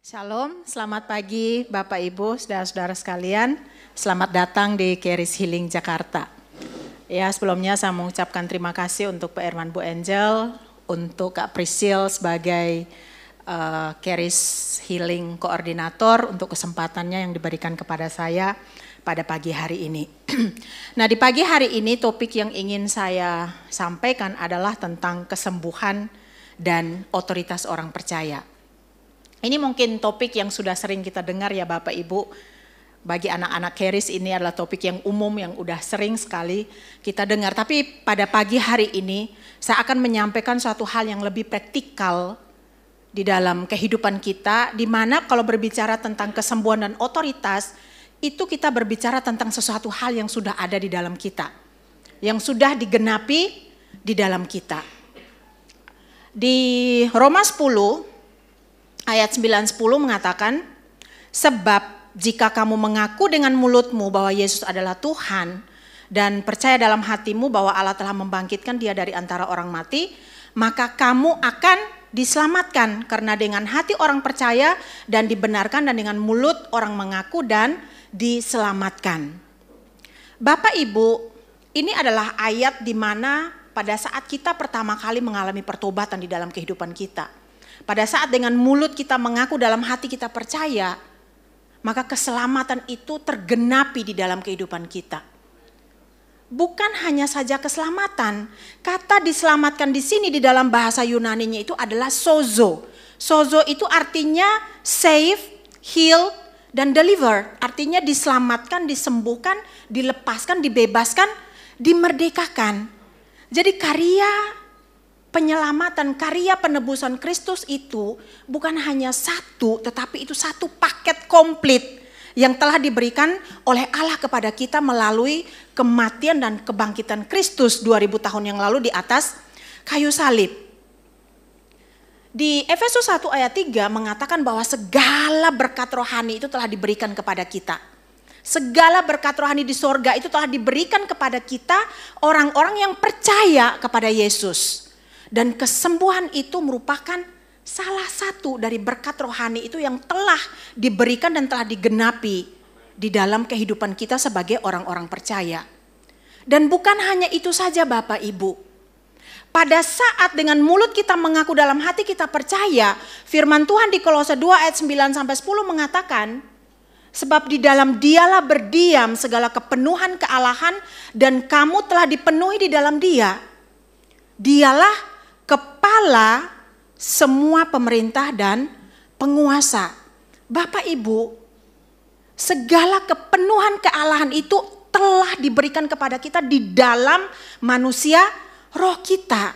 Shalom, selamat pagi Bapak Ibu, saudara-saudara sekalian. Selamat datang di Charis Healing Jakarta. Ya, sebelumnya saya mengucapkan terima kasih untuk Pak Herman, Bu Angel, untuk Kak Priscil sebagai Charis Healing Koordinator untuk kesempatannya yang diberikan kepada saya pada pagi hari ini. Nah, di pagi hari ini topik yang ingin saya sampaikan adalah tentang kesembuhan dan otoritas orang percaya. Ini mungkin topik yang sudah sering kita dengar ya Bapak Ibu. Bagi anak-anak Charis ini adalah topik yang umum yang udah sering sekali kita dengar. Tapi pada pagi hari ini saya akan menyampaikan suatu hal yang lebih praktikal di dalam kehidupan kita. Di mana kalau berbicara tentang kesembuhan dan otoritas, itu kita berbicara tentang sesuatu hal yang sudah ada di dalam kita. Yang sudah digenapi di dalam kita. Di Roma 10 ayat 9-10 mengatakan, sebab jika kamu mengaku dengan mulutmu bahwa Yesus adalah Tuhan dan percaya dalam hatimu bahwa Allah telah membangkitkan dia dari antara orang mati, maka kamu akan diselamatkan, karena dengan hati orang percaya dan dibenarkan dan dengan mulut orang mengaku dan diselamatkan. Bapak Ibu, ini adalah ayat di mana pada saat kita pertama kali mengalami pertobatan di dalam kehidupan kita. Pada saat dengan mulut kita mengaku, dalam hati kita percaya, maka keselamatan itu tergenapi di dalam kehidupan kita. Bukan hanya saja keselamatan, kata diselamatkan di sini di dalam bahasa Yunaninya itu adalah sozo. Sozo itu artinya save, heal, dan deliver. Artinya diselamatkan, disembuhkan, dilepaskan, dibebaskan, dimerdekakan. Jadi karya penyelamatan, karya penebusan Kristus itu bukan hanya satu, tetapi itu satu paket komplit yang telah diberikan oleh Allah kepada kita melalui kematian dan kebangkitan Kristus 2000 tahun yang lalu di atas kayu salib. Di Efesus 1 ayat 3 mengatakan bahwa segala berkat rohani itu telah diberikan kepada kita. Segala berkat rohani di sorga itu telah diberikan kepada kita, orang-orang yang percaya kepada Yesus. Dan kesembuhan itu merupakan salah satu dari berkat rohani itu yang telah diberikan dan telah digenapi di dalam kehidupan kita sebagai orang-orang percaya. Dan bukan hanya itu saja Bapak Ibu. Pada saat dengan mulut kita mengaku, dalam hati kita percaya, firman Tuhan di Kolose 2 ayat 9-10 mengatakan, sebab di dalam dialah berdiam segala kepenuhan kealahan dan kamu telah dipenuhi di dalam dia. Dialah kepala semua pemerintah dan penguasa. Bapak Ibu, segala kepenuhan kealahan itu telah diberikan kepada kita di dalam manusia roh kita.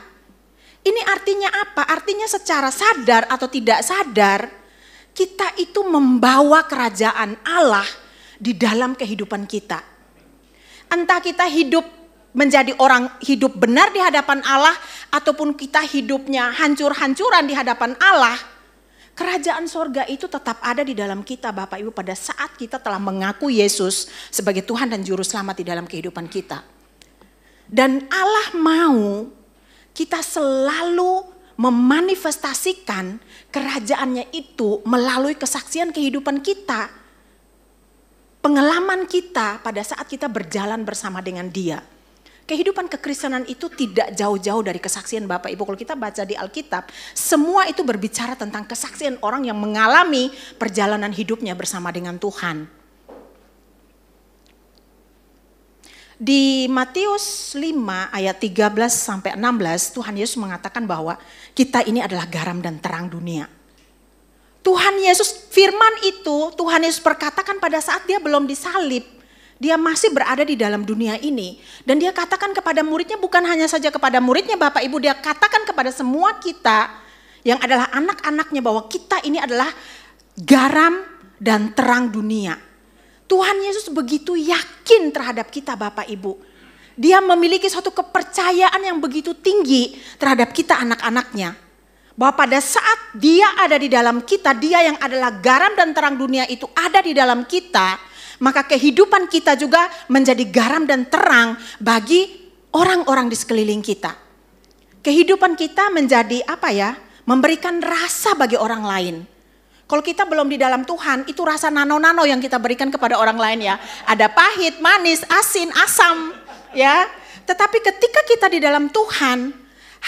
Ini artinya apa? Artinya secara sadar atau tidak sadar, kita itu membawa kerajaan Allah di dalam kehidupan kita. Entah kita hidup menjadi orang hidup benar di hadapan Allah, ataupun kita hidupnya hancur-hancuran di hadapan Allah, kerajaan sorga itu tetap ada di dalam kita Bapak Ibu pada saat kita telah mengaku Yesus sebagai Tuhan dan Juru Selamat di dalam kehidupan kita. Dan Allah mau kita selalu memanifestasikan kerajaannya itu melalui kesaksian kehidupan kita. Pengalaman kita pada saat kita berjalan bersama dengan Dia. Kehidupan kekristenan itu tidak jauh-jauh dari kesaksian Bapak Ibu. Kalau kita baca di Alkitab, semua itu berbicara tentang kesaksian orang yang mengalami perjalanan hidupnya bersama dengan Tuhan. Di Matius 5 ayat 13-16, Tuhan Yesus mengatakan bahwa kita ini adalah garam dan terang dunia. Tuhan Yesus, firman itu Tuhan Yesus perkatakan pada saat dia belum disalib. Dia masih berada di dalam dunia ini. Dan dia katakan kepada muridnya, bukan hanya saja kepada muridnya Bapak Ibu, dia katakan kepada semua kita yang adalah anak-anaknya bahwa kita ini adalah garam dan terang dunia. Tuhan Yesus begitu yakin terhadap kita Bapak Ibu. Dia memiliki suatu kepercayaan yang begitu tinggi terhadap kita anak-anaknya. Bahwa pada saat dia ada di dalam kita, dia yang adalah garam dan terang dunia itu ada di dalam kita, maka kehidupan kita juga menjadi garam dan terang bagi orang-orang di sekeliling kita. Kehidupan kita menjadi memberikan rasa bagi orang lain. Kalau kita belum di dalam Tuhan, itu rasa nano-nano yang kita berikan kepada orang lain ya. Ada pahit, manis, asin, asam ya. Tetapi ketika kita di dalam Tuhan,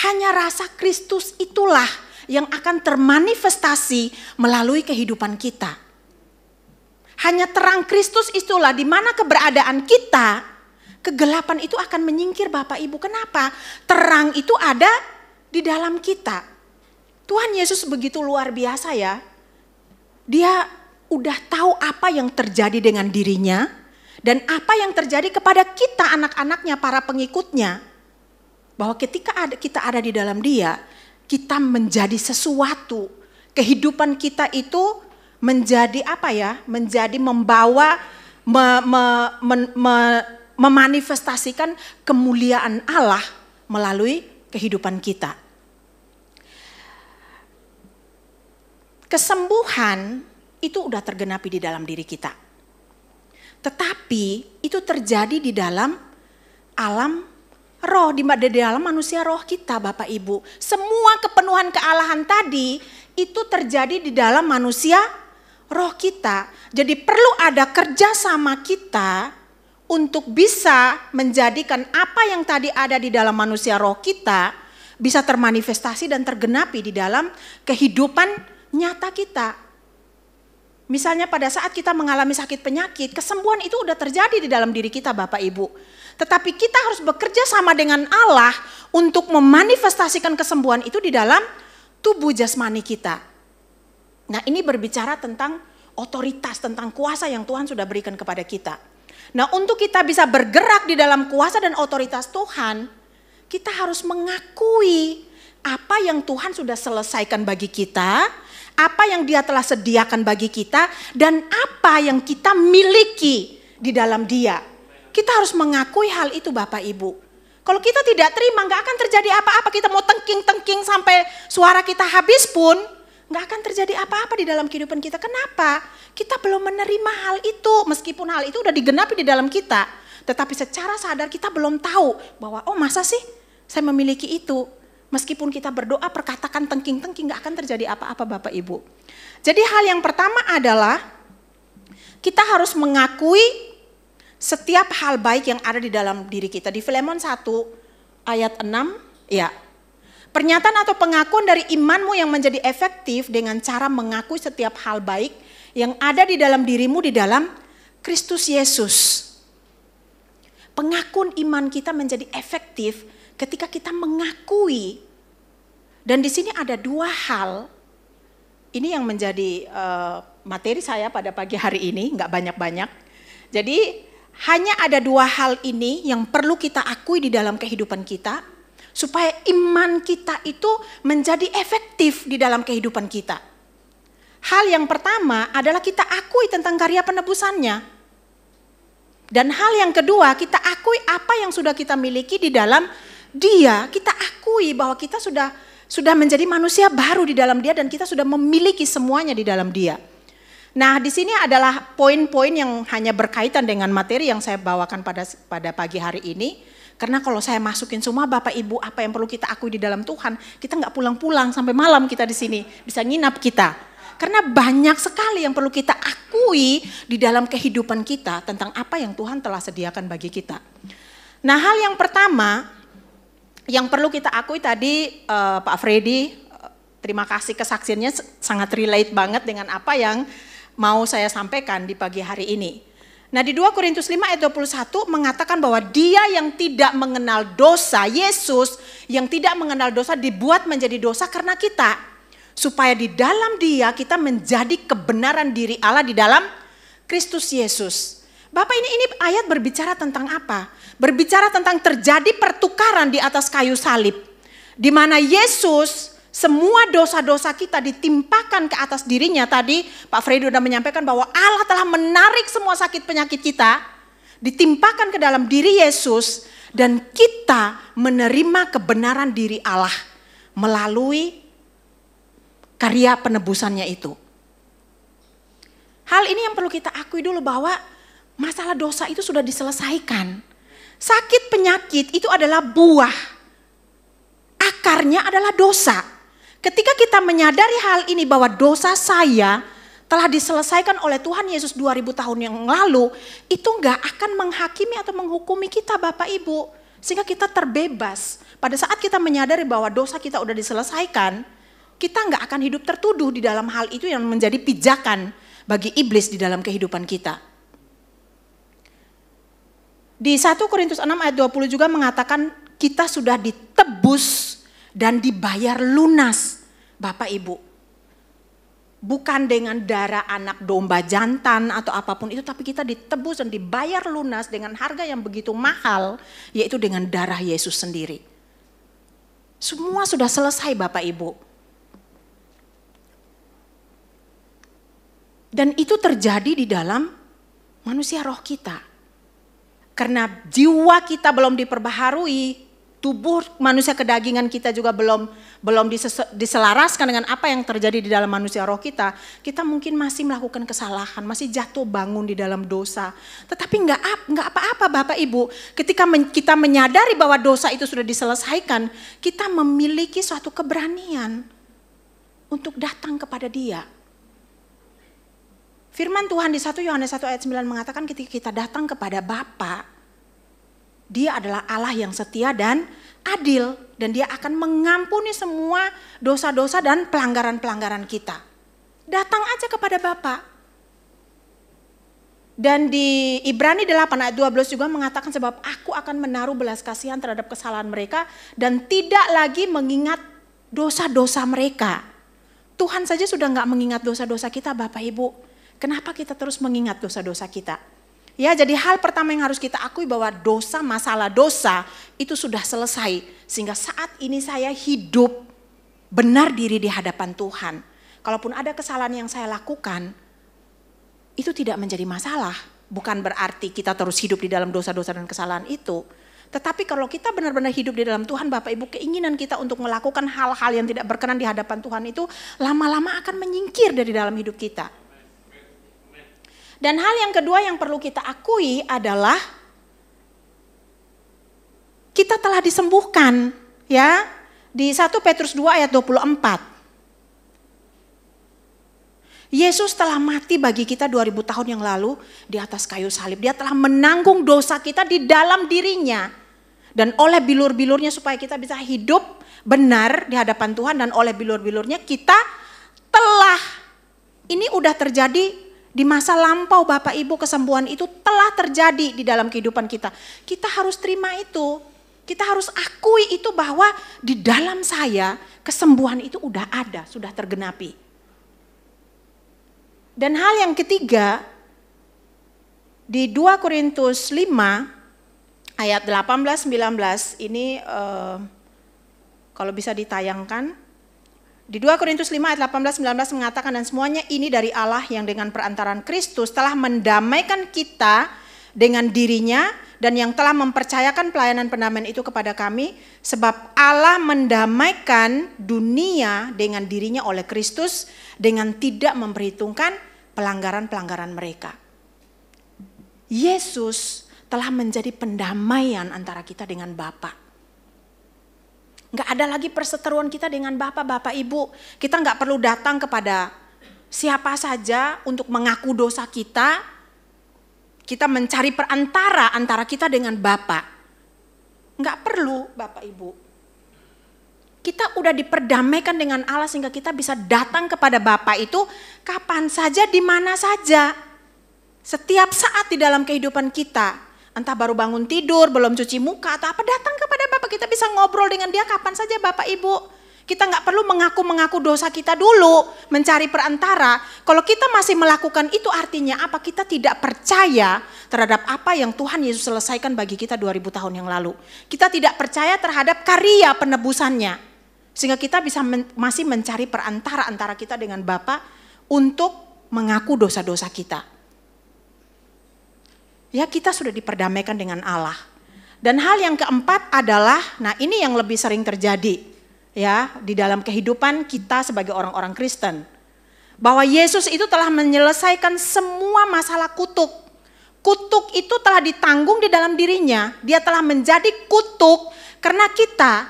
hanya rasa Kristus itulah yang akan termanifestasi melalui kehidupan kita. Hanya terang Kristus itulah di mana keberadaan kita, kegelapan itu akan menyingkir Bapak Ibu. Kenapa? Terang itu ada di dalam kita. Tuhan Yesus begitu luar biasa ya. Dia udah tahu apa yang terjadi dengan dirinya dan apa yang terjadi kepada kita anak-anaknya, para pengikutnya. Bahwa ketika kita ada di dalam Dia, kita menjadi sesuatu. Kehidupan kita itu menjadi apa ya? Menjadi membawa, memanifestasikan kemuliaan Allah melalui kehidupan kita. Kesembuhan itu udah tergenapi di dalam diri kita. Tetapi itu terjadi di dalam alam roh, di dalam manusia roh kita Bapak Ibu. Semua kepenuhan kealahan tadi itu terjadi di dalam manusia roh kita. Jadi perlu ada kerjasama kita untuk bisa menjadikan apa yang tadi ada di dalam manusia roh kita bisa termanifestasi dan tergenapi di dalam kehidupan nyata kita. Misalnya pada saat kita mengalami sakit penyakit, kesembuhan itu udah terjadi di dalam diri kita Bapak Ibu. Tetapi kita harus bekerja sama dengan Allah untuk memanifestasikan kesembuhan itu di dalam tubuh jasmani kita. Nah, ini berbicara tentang otoritas, tentang kuasa yang Tuhan sudah berikan kepada kita. Nah, untuk kita bisa bergerak di dalam kuasa dan otoritas Tuhan, kita harus mengakui apa yang Tuhan sudah selesaikan bagi kita, apa yang Dia telah sediakan bagi kita, dan apa yang kita miliki di dalam Dia. Kita harus mengakui hal itu Bapak Ibu. Kalau kita tidak terima, gak akan terjadi apa-apa. Kita mau tengking-tengking sampai suara kita habis pun, gak akan terjadi apa-apa di dalam kehidupan kita. Kenapa? Kita belum menerima hal itu, meskipun hal itu udah digenapi di dalam kita. Tetapi secara sadar kita belum tahu bahwa, oh masa sih saya memiliki itu. Meskipun kita berdoa perkatakan tengking-tengking gak akan terjadi apa-apa Bapak Ibu. Jadi hal yang pertama adalah kita harus mengakui setiap hal baik yang ada di dalam diri kita. Di Filemon 1 ayat 6 ya. Pernyataan atau pengakuan dari imanmu yang menjadi efektif dengan cara mengakui setiap hal baik yang ada di dalam dirimu di dalam Kristus Yesus. Pengakuan iman kita menjadi efektif ketika kita mengakui, dan di sini ada dua hal, ini yang menjadi materi saya pada pagi hari ini, nggak banyak-banyak. Jadi hanya ada dua hal ini yang perlu kita akui di dalam kehidupan kita, supaya iman kita itu menjadi efektif di dalam kehidupan kita. Hal yang pertama adalah kita akui tentang karya penebusannya. Dan hal yang kedua, kita akui apa yang sudah kita miliki di dalam Dia. Kita akui bahwa kita sudah menjadi manusia baru di dalam Dia dan kita sudah memiliki semuanya di dalam Dia. Nah, di sini adalah poin-poin yang hanya berkaitan dengan materi yang saya bawakan pada pagi hari ini. Karena kalau saya masukin semua Bapak Ibu apa yang perlu kita akui di dalam Tuhan, kita nggak pulang-pulang sampai malam kita di sini, bisa nginap kita. Karena banyak sekali yang perlu kita akui di dalam kehidupan kita tentang apa yang Tuhan telah sediakan bagi kita. Nah, hal yang pertama yang perlu kita akui tadi Pak Freddy, terima kasih kesaksiannya sangat relate banget dengan apa yang mau saya sampaikan di pagi hari ini. Nah, di 2 Korintus 5 ayat 21 mengatakan bahwa Dia yang tidak mengenal dosa, Yesus yang tidak mengenal dosa dibuat menjadi dosa karena kita. Supaya di dalam Dia kita menjadi kebenaran diri Allah di dalam Kristus Yesus. Bapak, ini ayat berbicara tentang apa? Berbicara tentang terjadi pertukaran di atas kayu salib. Di mana Yesus semua dosa-dosa kita ditimpakan ke atas dirinya. Tadi Pak Freddy sudah menyampaikan bahwa Allah telah menarik semua sakit penyakit kita. Ditimpakan ke dalam diri Yesus. Dan kita menerima kebenaran diri Allah melalui karya penebusannya itu. Hal ini yang perlu kita akui dulu bahwa masalah dosa itu sudah diselesaikan. Sakit penyakit itu adalah buah. Akarnya adalah dosa. Ketika kita menyadari hal ini bahwa dosa saya telah diselesaikan oleh Tuhan Yesus 2000 tahun yang lalu, itu enggak akan menghakimi atau menghukumi kita Bapak Ibu. Sehingga kita terbebas. Pada saat kita menyadari bahwa dosa kita udah diselesaikan, kita enggak akan hidup tertuduh di dalam hal itu yang menjadi pijakan bagi iblis di dalam kehidupan kita. Di 1 Korintus 6 ayat 20 juga mengatakan kita sudah ditebus dan dibayar lunas Bapak Ibu. Bukan dengan darah anak domba jantan atau apapun itu, tapi kita ditebus dan dibayar lunas dengan harga yang begitu mahal, yaitu dengan darah Yesus sendiri. Semua sudah selesai Bapak Ibu. Dan itu terjadi di dalam manusia roh kita. Karena jiwa kita belum diperbaharui, tubuh manusia kedagingan kita juga belum diselaraskan dengan apa yang terjadi di dalam manusia roh kita. Kita mungkin masih melakukan kesalahan, masih jatuh bangun di dalam dosa. Tetapi enggak apa-apa Bapak Ibu. Ketika kita menyadari bahwa dosa itu sudah diselesaikan, kita memiliki suatu keberanian untuk datang kepada Dia. Firman Tuhan di 1 Yohanes 1 ayat 9 mengatakan ketika kita datang kepada Bapa, Dia adalah Allah yang setia dan adil. Dan Dia akan mengampuni semua dosa-dosa dan pelanggaran-pelanggaran kita. Datang aja kepada Bapa. Dan di Ibrani 8 ayat 12 juga mengatakan sebab aku akan menaruh belas kasihan terhadap kesalahan mereka dan tidak lagi mengingat dosa-dosa mereka. Tuhan saja sudah enggak mengingat dosa-dosa kita Bapak Ibu. Kenapa kita terus mengingat dosa-dosa kita? Ya, jadi hal pertama yang harus kita akui bahwa dosa, masalah dosa itu sudah selesai. Sehingga saat ini saya hidup benar diri di hadapan Tuhan. Kalaupun ada kesalahan yang saya lakukan, itu tidak menjadi masalah. Bukan berarti kita terus hidup di dalam dosa-dosa dan kesalahan itu. Tetapi kalau kita benar-benar hidup di dalam Tuhan, Bapak Ibu, keinginan kita untuk melakukan hal-hal yang tidak berkenan di hadapan Tuhan itu lama-lama akan menyingkir dari dalam hidup kita. Dan hal yang kedua yang perlu kita akui adalah kita telah disembuhkan, ya. Di 1 Petrus 2 ayat 24. Yesus telah mati bagi kita 2000 tahun yang lalu di atas kayu salib. Dia telah menanggung dosa kita di dalam dirinya. Dan oleh bilur-bilurnya supaya kita bisa hidup benar di hadapan Tuhan, dan oleh bilur-bilurnya kita telah, ini udah terjadi di masa lampau Bapak Ibu, kesembuhan itu telah terjadi di dalam kehidupan kita. Kita harus terima itu. Kita harus akui itu bahwa di dalam saya kesembuhan itu udah ada, sudah tergenapi. Dan hal yang ketiga, di 2 Korintus 5 ayat 18-19 ini kalau bisa ditayangkan. Di 2 Korintus 5 ayat 18-19 mengatakan dan semuanya ini dari Allah yang dengan perantaraan Kristus telah mendamaikan kita dengan dirinya dan yang telah mempercayakan pelayanan pendamaian itu kepada kami. Sebab Allah mendamaikan dunia dengan dirinya oleh Kristus dengan tidak memperhitungkan pelanggaran-pelanggaran mereka. Yesus telah menjadi pendamaian antara kita dengan Bapa. Nggak ada lagi perseteruan kita dengan Bapak Ibu. Kita nggak perlu datang kepada siapa saja untuk mengaku dosa kita. Kita mencari perantara antara kita dengan Bapa. Nggak perlu Bapak Ibu. Kita udah diperdamaikan dengan Allah sehingga kita bisa datang kepada Bapa itu kapan saja, di mana saja. Setiap saat di dalam kehidupan kita. Entah baru bangun tidur, belum cuci muka atau apa, datang kepada Bapak. Kita bisa ngobrol dengan Dia kapan saja Bapak Ibu. Kita nggak perlu mengaku dosa kita dulu, mencari perantara. Kalau kita masih melakukan itu artinya apa? Kita tidak percaya terhadap apa yang Tuhan Yesus selesaikan bagi kita 2000 tahun yang lalu. Kita tidak percaya terhadap karya penebusannya. Sehingga kita bisa masih mencari perantara antara kita dengan Bapa untuk mengaku dosa-dosa kita. Ya, kita sudah diperdamaikan dengan Allah. Dan hal yang keempat adalah, nah ini yang lebih sering terjadi ya di dalam kehidupan kita sebagai orang-orang Kristen. Bahwa Yesus itu telah menyelesaikan semua masalah kutuk. Kutuk itu telah ditanggung di dalam dirinya. Dia telah menjadi kutuk karena kita.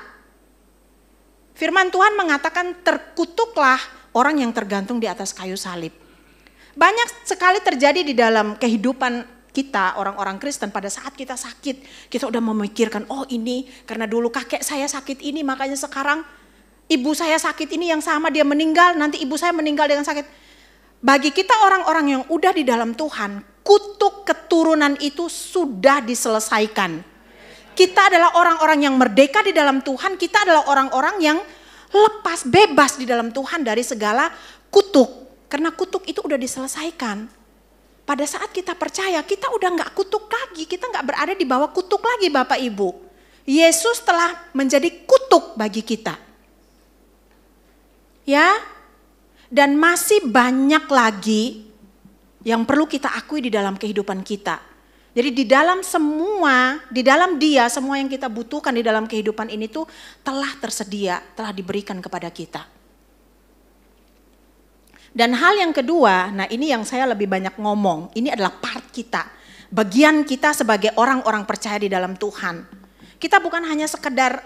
Firman Tuhan mengatakan terkutuklah orang yang tergantung di atas kayu salib. Banyak sekali terjadi di dalam kehidupan kita orang-orang Kristen pada saat kita sakit. Kita udah memikirkan, oh ini karena dulu kakek saya sakit ini makanya sekarang ibu saya sakit ini yang sama dia meninggal, nanti ibu saya meninggal dengan sakit. Bagi kita orang-orang yang udah di dalam Tuhan, kutuk keturunan itu sudah diselesaikan. Kita adalah orang-orang yang merdeka di dalam Tuhan, kita adalah orang-orang yang lepas, bebas di dalam Tuhan dari segala kutuk. Karena kutuk itu udah diselesaikan. Pada saat kita percaya, kita udah gak kutuk lagi, kita gak berada di bawah kutuk lagi Bapak Ibu. Yesus telah menjadi kutuk bagi kita. Ya, dan masih banyak lagi yang perlu kita akui di dalam kehidupan kita. Jadi di dalam dia semua yang kita butuhkan di dalam kehidupan ini tuh telah tersedia, telah diberikan kepada kita. Dan hal yang kedua, nah ini yang saya lebih banyak ngomong, ini adalah part kita. Bagian kita sebagai orang-orang percaya di dalam Tuhan. Kita bukan hanya sekedar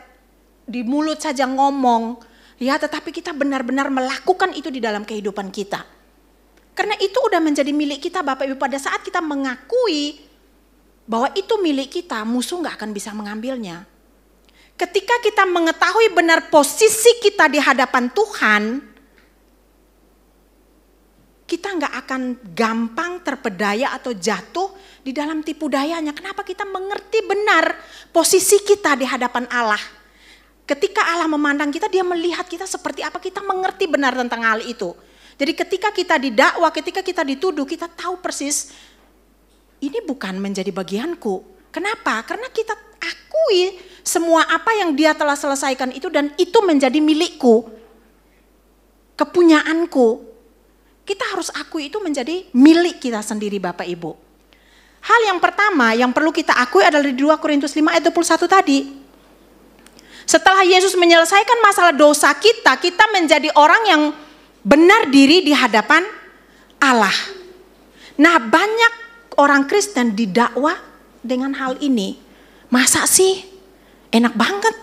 di mulut saja ngomong, ya, tetapi kita benar-benar melakukan itu di dalam kehidupan kita. Karena itu udah menjadi milik kita Bapak Ibu. Pada saat kita mengakui bahwa itu milik kita, musuh gak akan bisa mengambilnya. Ketika kita mengetahui benar posisi kita di hadapan Tuhan, kita gak akan gampang terpedaya atau jatuh di dalam tipu dayanya. Kenapa? Kita mengerti benar posisi kita di hadapan Allah. Ketika Allah memandang kita, dia melihat kita seperti apa, kita mengerti benar tentang hal itu. Jadi ketika kita didakwa, ketika kita dituduh, kita tahu persis, ini bukan menjadi bagianku. Kenapa? Karena kita akui semua apa yang dia telah selesaikan itu dan itu menjadi milikku. Kepunyaanku. Kita harus akui itu menjadi milik kita sendiri Bapak Ibu. Hal yang pertama yang perlu kita akui adalah di 2 Korintus 5 ayat 21 tadi. Setelah Yesus menyelesaikan masalah dosa kita, kita menjadi orang yang benar diri di hadapan Allah. Nah, banyak orang Kristen didakwa dengan hal ini. Masa sih? Enak banget.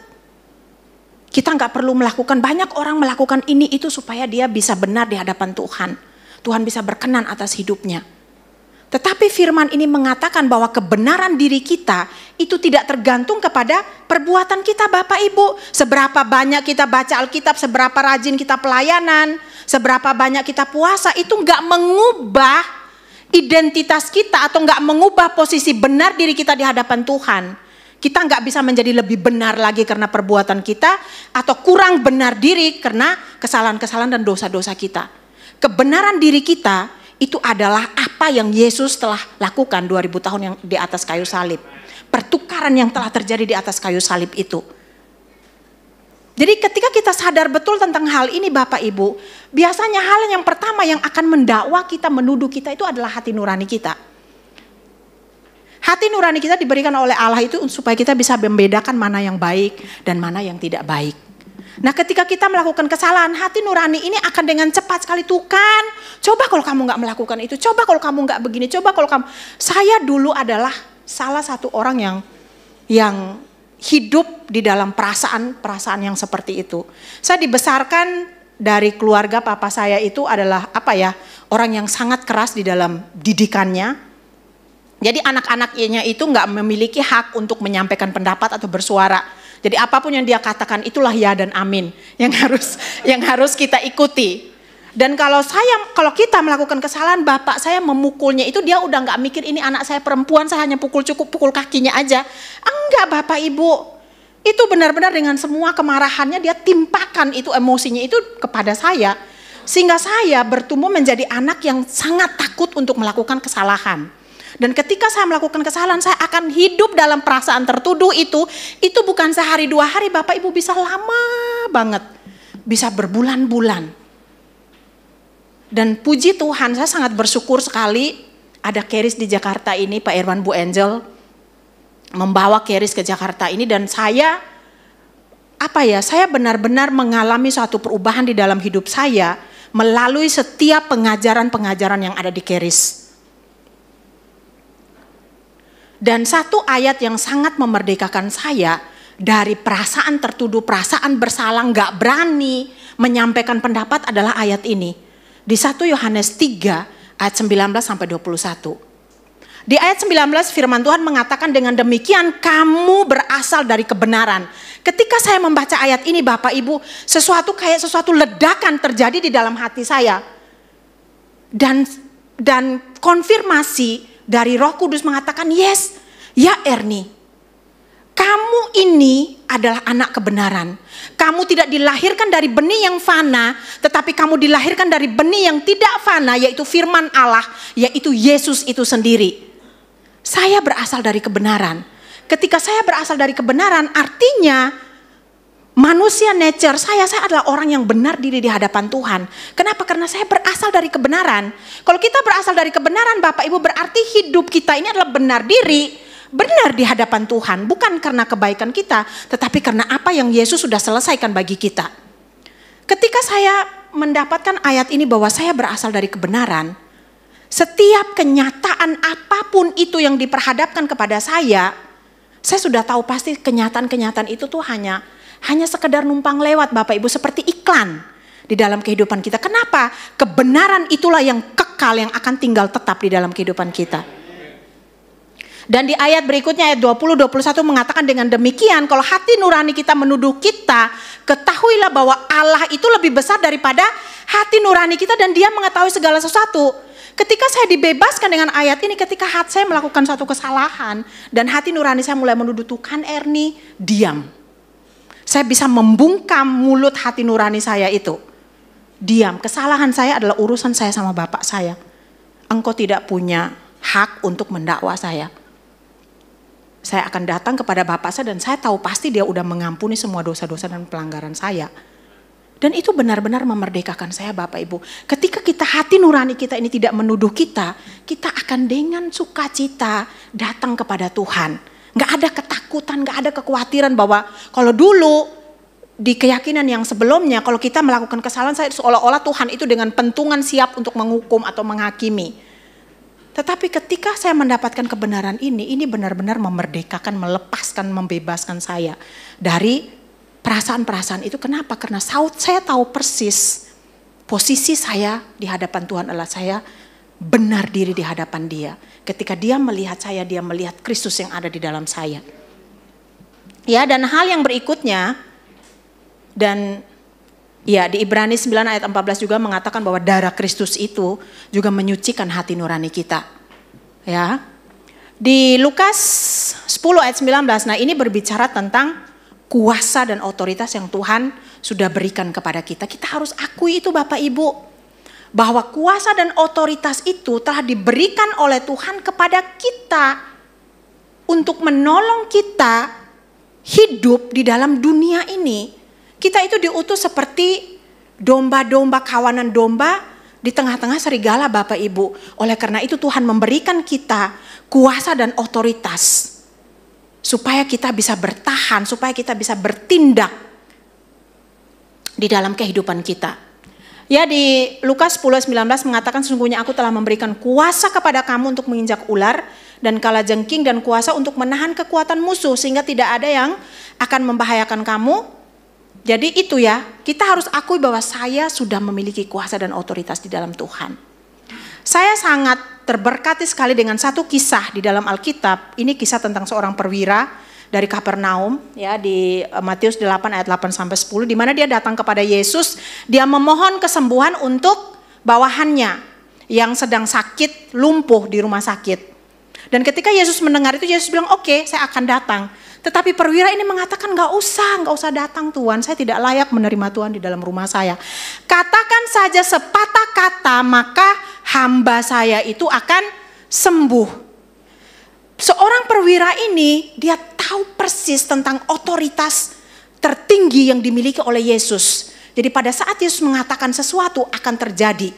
Kita gak perlu melakukan, banyak orang melakukan ini itu supaya dia bisa benar di hadapan Tuhan. Tuhan bisa berkenan atas hidupnya. Tetapi firman ini mengatakan bahwa kebenaran diri kita itu tidak tergantung kepada perbuatan kita Bapak Ibu. Seberapa banyak kita baca Alkitab, seberapa rajin kita pelayanan, seberapa banyak kita puasa, itu gak mengubah identitas kita atau gak mengubah posisi benar diri kita di hadapan Tuhan. Kita gak bisa menjadi lebih benar lagi karena perbuatan kita atau kurang benar diri karena kesalahan-kesalahan dan dosa-dosa kita. Kebenaran diri kita itu adalah apa yang Yesus telah lakukan 2000 tahun yang di atas kayu salib. Pertukaran yang telah terjadi di atas kayu salib itu. Jadi ketika kita sadar betul tentang hal ini Bapak Ibu, biasanya hal yang pertama yang akan mendakwa kita, menuduh kita itu adalah hati nurani kita. Hati nurani kita diberikan oleh Allah itu supaya kita bisa membedakan mana yang baik dan mana yang tidak baik. Nah ketika kita melakukan kesalahan, hati nurani ini akan dengan cepat sekali, tuh kan, coba kalau kamu gak melakukan itu, coba kalau kamu gak begini, coba kalau kamu. Saya dulu adalah salah satu orang yang hidup di dalam perasaan yang seperti itu. Saya dibesarkan dari keluarga papa saya itu adalah orang yang sangat keras di dalam didikannya. Jadi anak-anaknya itu nggak memiliki hak untuk menyampaikan pendapat atau bersuara. Jadi apapun yang dia katakan itulah ya dan amin yang harus kita ikuti. Dan kalau kita melakukan kesalahan, bapak saya memukulnya itu dia udah nggak mikir ini anak saya perempuan, saya hanya cukup pukul kakinya aja. Enggak Bapak Ibu, itu benar-benar dengan semua kemarahannya dia timpakan itu emosinya itu kepada saya. Sehingga saya bertumbuh menjadi anak yang sangat takut untuk melakukan kesalahan. Dan ketika saya melakukan kesalahan, saya akan hidup dalam perasaan tertuduh itu bukan sehari 2 hari Bapak Ibu, bisa lama banget, bisa berbulan-bulan. Dan puji Tuhan, saya sangat bersyukur sekali ada Keris di Jakarta ini, Pak Irwan Bu Angel membawa Keris ke Jakarta ini, dan saya benar-benar mengalami suatu perubahan di dalam hidup saya melalui setiap pengajaran-pengajaran yang ada di Keris. Dan satu ayat yang sangat memerdekakan saya dari perasaan tertuduh, perasaan bersalah, nggak berani menyampaikan pendapat adalah ayat ini. Di 1 Yohanes 3 ayat 19 sampai 21. Di ayat 19 firman Tuhan mengatakan dengan demikian kamu berasal dari kebenaran. Ketika saya membaca ayat ini Bapak Ibu, sesuatu ledakan terjadi di dalam hati saya. Dan konfirmasi dari Roh Kudus mengatakan, yes, ya Erni, kamu ini adalah anak kebenaran. Kamu tidak dilahirkan dari benih yang fana, tetapi kamu dilahirkan dari benih yang tidak fana, yaitu firman Allah, yaitu Yesus itu sendiri. Saya berasal dari kebenaran. Ketika saya berasal dari kebenaran, artinya manusia nature saya adalah orang yang benar diri di hadapan Tuhan. Kenapa? Karena saya berasal dari kebenaran. Kalau kita berasal dari kebenaran Bapak Ibu, berarti hidup kita ini adalah benar diri, benar di hadapan Tuhan. Bukan karena kebaikan kita, tetapi karena apa yang Yesus sudah selesaikan bagi kita. Ketika saya mendapatkan ayat ini bahwa saya berasal dari kebenaran, setiap kenyataan apapun itu yang diperhadapkan kepada saya sudah tahu pasti kenyataan-kenyataan itu tuh hanya sekedar numpang lewat Bapak Ibu, seperti iklan di dalam kehidupan kita. Kenapa? Kebenaran itulah yang kekal, yang akan tinggal tetap di dalam kehidupan kita. Dan di ayat berikutnya ayat 20-21 mengatakan dengan demikian kalau hati nurani kita menuduh kita, ketahuilah bahwa Allah itu lebih besar daripada hati nurani kita dan Dia mengetahui segala sesuatu. Ketika saya dibebaskan dengan ayat ini, ketika hati saya melakukan suatu kesalahan dan hati nurani saya mulai menuduh Tuhan, Erni, diam. Saya bisa membungkam mulut hati nurani saya itu. Diam, kesalahan saya adalah urusan saya sama Bapak saya. Engkau tidak punya hak untuk mendakwa saya. Saya akan datang kepada Bapak saya dan saya tahu pasti Dia udah mengampuni semua dosa-dosa dan pelanggaran saya. Dan itu benar-benar memerdekakan saya Bapak Ibu. Ketika kita hati nurani kita ini tidak menuduh kita akan dengan sukacita datang kepada Tuhan. Gak ada ketakutan, gak ada kekhawatiran bahwa kalau dulu di keyakinan yang sebelumnya kalau kita melakukan kesalahan saya seolah-olah Tuhan itu dengan pentungan siap untuk menghukum atau menghakimi. Tetapi ketika saya mendapatkan kebenaran ini benar-benar memerdekakan, melepaskan, membebaskan saya dari perasaan-perasaan itu. Kenapa? Karena saya tahu persis posisi saya di hadapan Tuhan adalah saya benar diri di hadapan Dia. Ketika Dia melihat saya, Dia melihat Kristus yang ada di dalam saya. Ya, dan hal yang berikutnya, dan ya di Ibrani 9 ayat 14 juga mengatakan bahwa darah Kristus itu juga menyucikan hati nurani kita. Ya. Di Lukas 10 ayat 19, nah ini berbicara tentang kuasa dan otoritas yang Tuhan sudah berikan kepada kita. Kita harus akui itu Bapak Ibu. Bahwa kuasa dan otoritas itu telah diberikan oleh Tuhan kepada kita. Untuk menolong kita hidup di dalam dunia ini. Kita itu diutus seperti domba-domba, kawanan domba di tengah-tengah serigala Bapak Ibu. Oleh karena itu Tuhan memberikan kita kuasa dan otoritas. Supaya kita bisa bertahan, supaya kita bisa bertindak di dalam kehidupan kita. Ya di Lukas 10:19 mengatakan sesungguhnya aku telah memberikan kuasa kepada kamu untuk menginjak ular dan kalajengking dan kuasa untuk menahan kekuatan musuh sehingga tidak ada yang akan membahayakan kamu. Jadi itu ya, kita harus akui bahwa saya sudah memiliki kuasa dan otoritas di dalam Tuhan. Saya sangat terberkati sekali dengan satu kisah di dalam Alkitab. Ini kisah tentang seorang perwira dari Kapernaum ya di Matius 8 ayat 8 sampai 10 di mana dia datang kepada Yesus, dia memohon kesembuhan untuk bawahannya yang sedang sakit, lumpuh di rumah sakit. Dan ketika Yesus mendengar itu, Yesus bilang, "Oke, saya akan datang." Tetapi perwira ini mengatakan, "Enggak usah datang Tuhan, saya tidak layak menerima Tuhan di dalam rumah saya. Katakan saja sepatah kata, maka hamba saya itu akan sembuh." Seorang perwira ini, dia tahu persis tentang otoritas tertinggi yang dimiliki oleh Yesus. Jadi pada saat Yesus mengatakan sesuatu akan terjadi.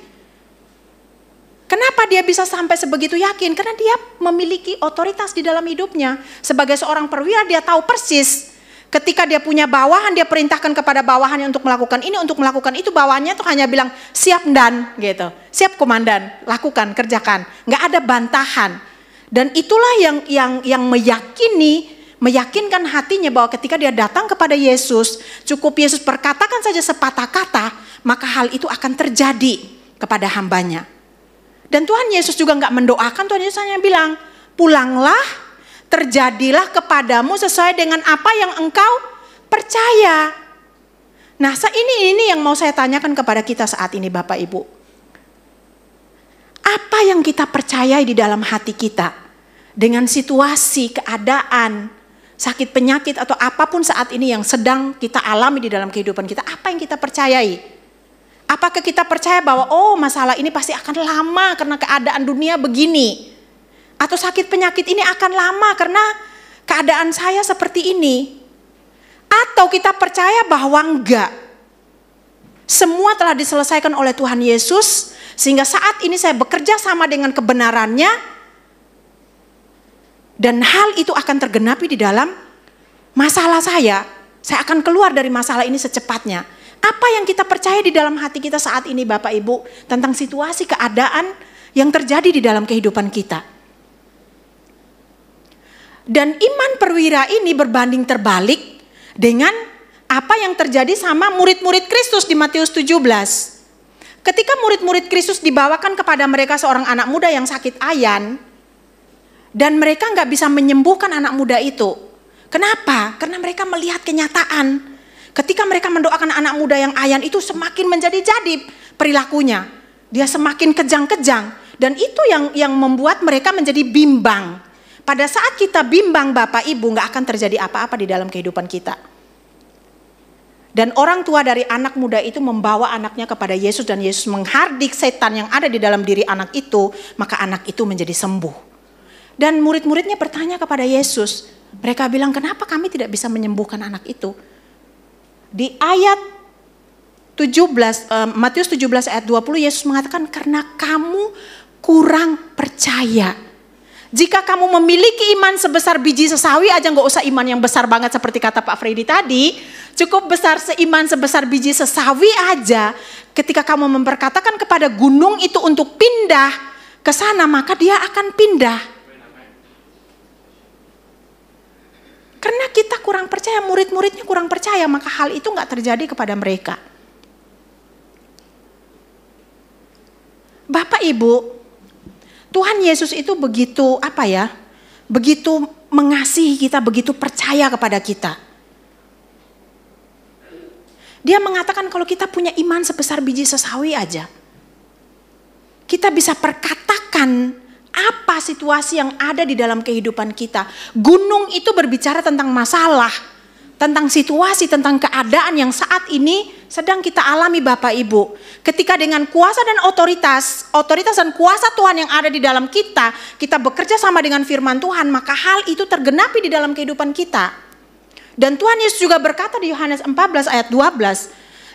Kenapa dia bisa sampai sebegitu yakin? Karena dia memiliki otoritas di dalam hidupnya. Sebagai seorang perwira dia tahu persis. Ketika dia punya bawahan, dia perintahkan kepada bawahannya untuk melakukan ini, untuk melakukan itu. Bawahannya tuh hanya bilang, "Siap dan," gitu. "Siap komandan, lakukan, kerjakan." Nggak ada bantahan. Dan itulah yang meyakini meyakinkan hatinya bahwa ketika dia datang kepada Yesus, cukup Yesus berkatakan saja sepatah kata, maka hal itu akan terjadi kepada hambanya. Dan Tuhan Yesus juga nggak mendoakan, Tuhan Yesus hanya bilang, pulanglah, terjadilah kepadamu sesuai dengan apa yang engkau percaya. Nah, ini yang mau saya tanyakan kepada kita saat ini Bapak Ibu. Apa yang kita percayai di dalam hati kita dengan situasi, keadaan, sakit penyakit atau apapun saat ini yang sedang kita alami di dalam kehidupan kita, apa yang kita percayai? Apakah kita percaya bahwa masalah ini pasti akan lama karena keadaan dunia begini? Atau sakit penyakit ini akan lama karena keadaan saya seperti ini? Atau kita percaya bahwa enggak? Semua telah diselesaikan oleh Tuhan Yesus, sehingga saat ini saya bekerja sama dengan kebenarannya, dan hal itu akan tergenapi di dalam masalah saya. Saya akan keluar dari masalah ini secepatnya. Apa yang kita percaya di dalam hati kita saat ini Bapak Ibu, tentang situasi keadaan yang terjadi di dalam kehidupan kita. Dan iman perwira ini berbanding terbalik dengan apa yang terjadi sama murid-murid Kristus di Matius 17. Ketika murid-murid Kristus dibawakan kepada mereka seorang anak muda yang sakit ayan, dan mereka nggak bisa menyembuhkan anak muda itu. Kenapa? Karena mereka melihat kenyataan. Ketika mereka mendoakan anak muda yang ayan itu semakin menjadi-jadi perilakunya. Dia semakin kejang-kejang. Dan itu yang membuat mereka menjadi bimbang. Pada saat kita bimbang Bapak Ibu, nggak akan terjadi apa-apa di dalam kehidupan kita. Dan orang tua dari anak muda itu membawa anaknya kepada Yesus, dan Yesus menghardik setan yang ada di dalam diri anak itu, maka anak itu menjadi sembuh. Dan murid-muridnya bertanya kepada Yesus, mereka bilang, kenapa kami tidak bisa menyembuhkan anak itu? Di ayat 17, Matius 17 ayat 20, Yesus mengatakan, karena kamu kurang percaya. Jika kamu memiliki iman sebesar biji sesawi aja, nggak usah iman yang besar banget seperti kata Pak Freddy tadi, cukup besar seiman sebesar biji sesawi aja, ketika kamu memperkatakan kepada gunung itu untuk pindah ke sana, maka dia akan pindah. Karena kita kurang percaya, murid-muridnya kurang percaya, maka hal itu nggak terjadi kepada mereka. Bapak Ibu, Tuhan Yesus itu begitu begitu mengasihi kita, begitu percaya kepada kita. Dia mengatakan kalau kita punya iman sebesar biji sesawi aja, kita bisa perkatakan apa situasi yang ada di dalam kehidupan kita. Gunung itu berbicara tentang masalah, tentang situasi, tentang keadaan yang saat ini sedang kita alami Bapak Ibu. Ketika dengan kuasa dan otoritas dan kuasa Tuhan yang ada di dalam kita, kita bekerja sama dengan firman Tuhan, maka hal itu tergenapi di dalam kehidupan kita. Dan Tuhan Yesus juga berkata di Yohanes 14 ayat 12,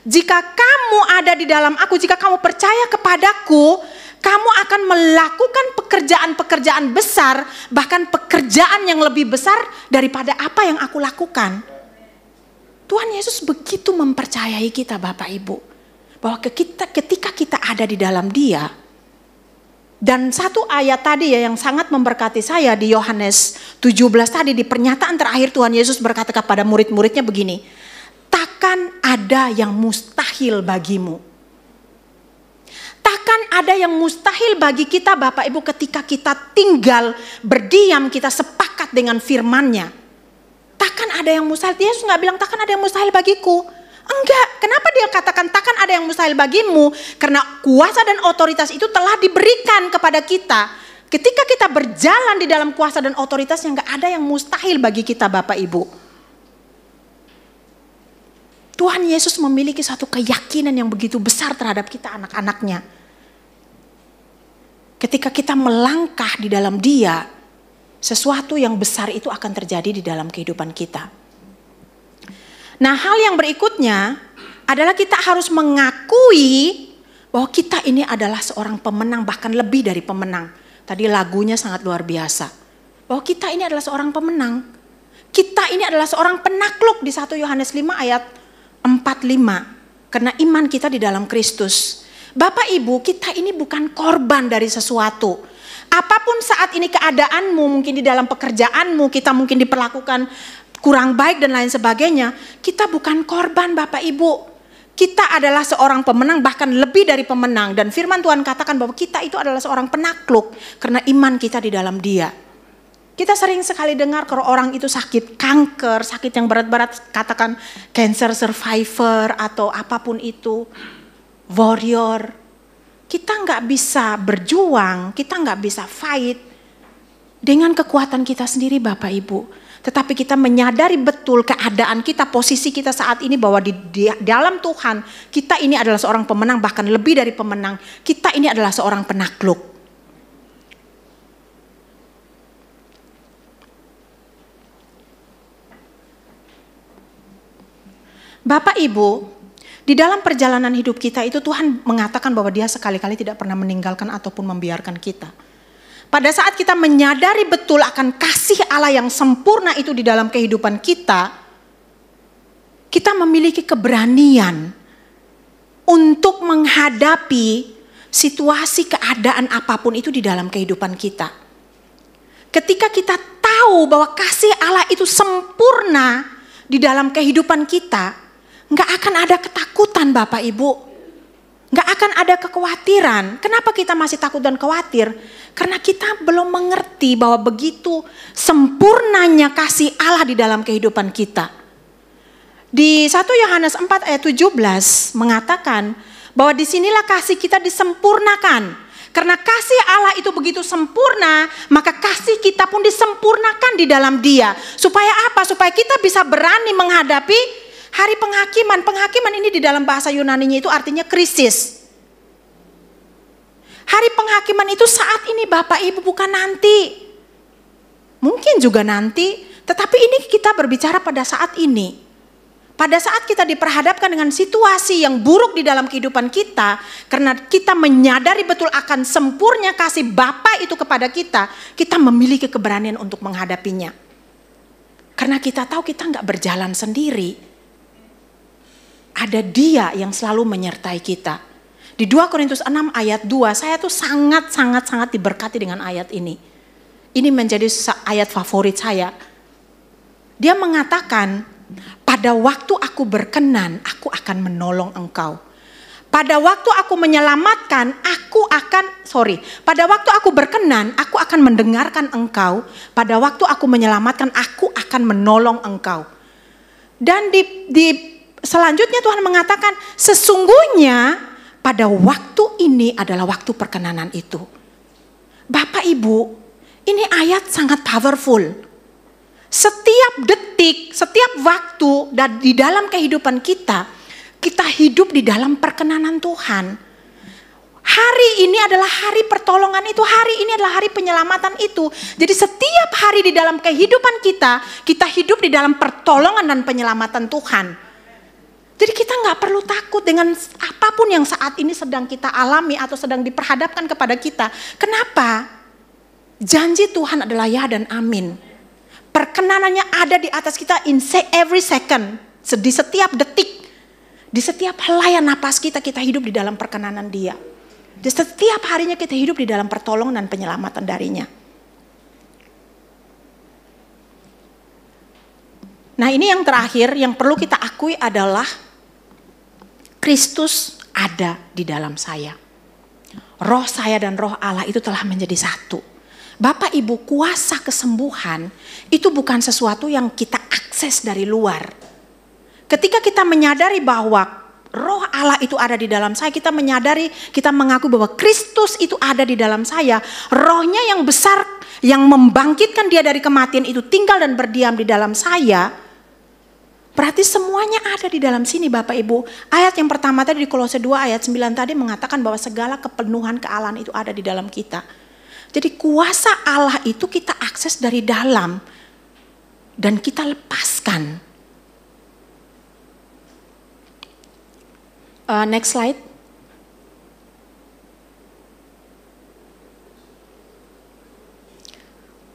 jika kamu ada di dalam aku, jika kamu percaya kepadaku, kamu akan melakukan pekerjaan-pekerjaan besar, bahkan pekerjaan yang lebih besar daripada apa yang aku lakukan. Tuhan Yesus begitu mempercayai kita Bapak Ibu, bahwa ketika kita ada di dalam Dia. Dan satu ayat tadi yang sangat memberkati saya di Yohanes 17 tadi, di pernyataan terakhir Tuhan Yesus berkata kepada murid-muridnya begini, takkan ada yang mustahil bagimu. Takkan ada yang mustahil bagi kita Bapak Ibu ketika kita tinggal berdiam, kita sepakat dengan firman-Nya. Takkan ada yang mustahil. Yesus nggak bilang takkan ada yang mustahil bagiku. Enggak. Kenapa dia katakan takkan ada yang mustahil bagimu? Karena kuasa dan otoritas itu telah diberikan kepada kita. Ketika kita berjalan di dalam kuasa dan otoritasnya, nggak ada yang mustahil bagi kita Bapak Ibu. Tuhan Yesus memiliki satu keyakinan yang begitu besar terhadap kita anak-anaknya. Ketika kita melangkah di dalam Dia, sesuatu yang besar itu akan terjadi di dalam kehidupan kita. Nah, hal yang berikutnya adalah kita harus mengakui bahwa kita ini adalah seorang pemenang, bahkan lebih dari pemenang. Tadi lagunya sangat luar biasa. Bahwa kita ini adalah seorang pemenang. Kita ini adalah seorang penakluk di 1 Yohanes 5 ayat 45. Karena iman kita di dalam Kristus. Bapak Ibu, kita ini bukan korban dari sesuatu. Apapun saat ini keadaanmu, mungkin di dalam pekerjaanmu, kita mungkin diperlakukan kurang baik dan lain sebagainya. Kita bukan korban Bapak Ibu. Kita adalah seorang pemenang, bahkan lebih dari pemenang. Dan firman Tuhan katakan bahwa kita itu adalah seorang penakluk karena iman kita di dalam Dia. Kita sering sekali dengar kalau orang itu sakit kanker, sakit yang berat-berat, katakan cancer survivor atau apapun itu, warrior. Kita nggak bisa berjuang, kita nggak bisa fight dengan kekuatan kita sendiri Bapak Ibu. Tetapi kita menyadari betul keadaan kita, posisi kita saat ini bahwa di dalam Tuhan, kita ini adalah seorang pemenang, bahkan lebih dari pemenang. Kita ini adalah seorang penakluk. Bapak Ibu, di dalam perjalanan hidup kita itu Tuhan mengatakan bahwa Dia sekali-kali tidak pernah meninggalkan ataupun membiarkan kita. Pada saat kita menyadari betul akan kasih Allah yang sempurna itu di dalam kehidupan kita, kita memiliki keberanian untuk menghadapi situasi keadaan apapun itu di dalam kehidupan kita. Ketika kita tahu bahwa kasih Allah itu sempurna di dalam kehidupan kita, nggak akan ada ketakutan Bapak Ibu. Nggak akan ada kekhawatiran. Kenapa kita masih takut dan khawatir? Karena kita belum mengerti bahwa begitu sempurnanya kasih Allah di dalam kehidupan kita. Di 1 Yohanes 4 ayat 17 mengatakan bahwa disinilah kasih kita disempurnakan. Karena kasih Allah itu begitu sempurna, maka kasih kita pun disempurnakan di dalam Dia. Supaya apa? Supaya kita bisa berani menghadapi hari penghakiman. Penghakiman ini di dalam bahasa Yunaninya itu artinya krisis. Hari penghakiman itu saat ini Bapak Ibu, bukan nanti. Mungkin juga nanti, tetapi ini kita berbicara pada saat ini. Pada saat kita diperhadapkan dengan situasi yang buruk di dalam kehidupan kita, karena kita menyadari betul akan sempurna kasih Bapa itu kepada kita, kita memiliki keberanian untuk menghadapinya. Karena kita tahu kita nggak berjalan sendiri. Ada Dia yang selalu menyertai kita. Di 2 Korintus 6 ayat 2, saya tuh sangat diberkati dengan ayat ini. Ini menjadi ayat favorit saya. Dia mengatakan, pada waktu aku berkenan, aku akan menolong engkau. Pada waktu aku menyelamatkan, pada waktu aku berkenan, aku akan mendengarkan engkau. Pada waktu aku menyelamatkan, aku akan menolong engkau. Dan selanjutnya Tuhan mengatakan, sesungguhnya pada waktu ini adalah waktu perkenanan itu. Bapak Ibu, ini ayat sangat powerful. Setiap detik, setiap waktu dan di dalam kehidupan kita, kita hidup di dalam perkenanan Tuhan. Hari ini adalah hari pertolongan itu, hari ini adalah hari penyelamatan itu. Jadi setiap hari di dalam kehidupan kita, kita hidup di dalam pertolongan dan penyelamatan Tuhan. Jadi kita nggak perlu takut dengan apapun yang saat ini sedang kita alami atau sedang diperhadapkan kepada kita. Kenapa? Janji Tuhan adalah ya dan amin. Perkenanannya ada di atas kita every second. Di setiap detik. Di setiap helaian napas kita hidup di dalam perkenanan Dia. Di setiap harinya kita hidup di dalam pertolongan dan penyelamatan darinya. Nah, ini yang terakhir yang perlu kita akui adalah Kristus ada di dalam saya. Roh saya dan roh Allah itu telah menjadi satu. Bapak Ibu, kuasa kesembuhan itu bukan sesuatu yang kita akses dari luar. Ketika kita menyadari bahwa roh Allah itu ada di dalam saya, kita menyadari, kita mengaku bahwa Kristus itu ada di dalam saya. Rohnya yang besar, yang membangkitkan Dia dari kematian itu tinggal dan berdiam di dalam saya. Berarti semuanya ada di dalam sini Bapak Ibu. Ayat yang pertama tadi di Kolose 2 ayat 9 tadi mengatakan bahwa segala kepenuhan kealahan itu ada di dalam kita. Jadi kuasa Allah itu kita akses dari dalam dan kita lepaskan. Next slide.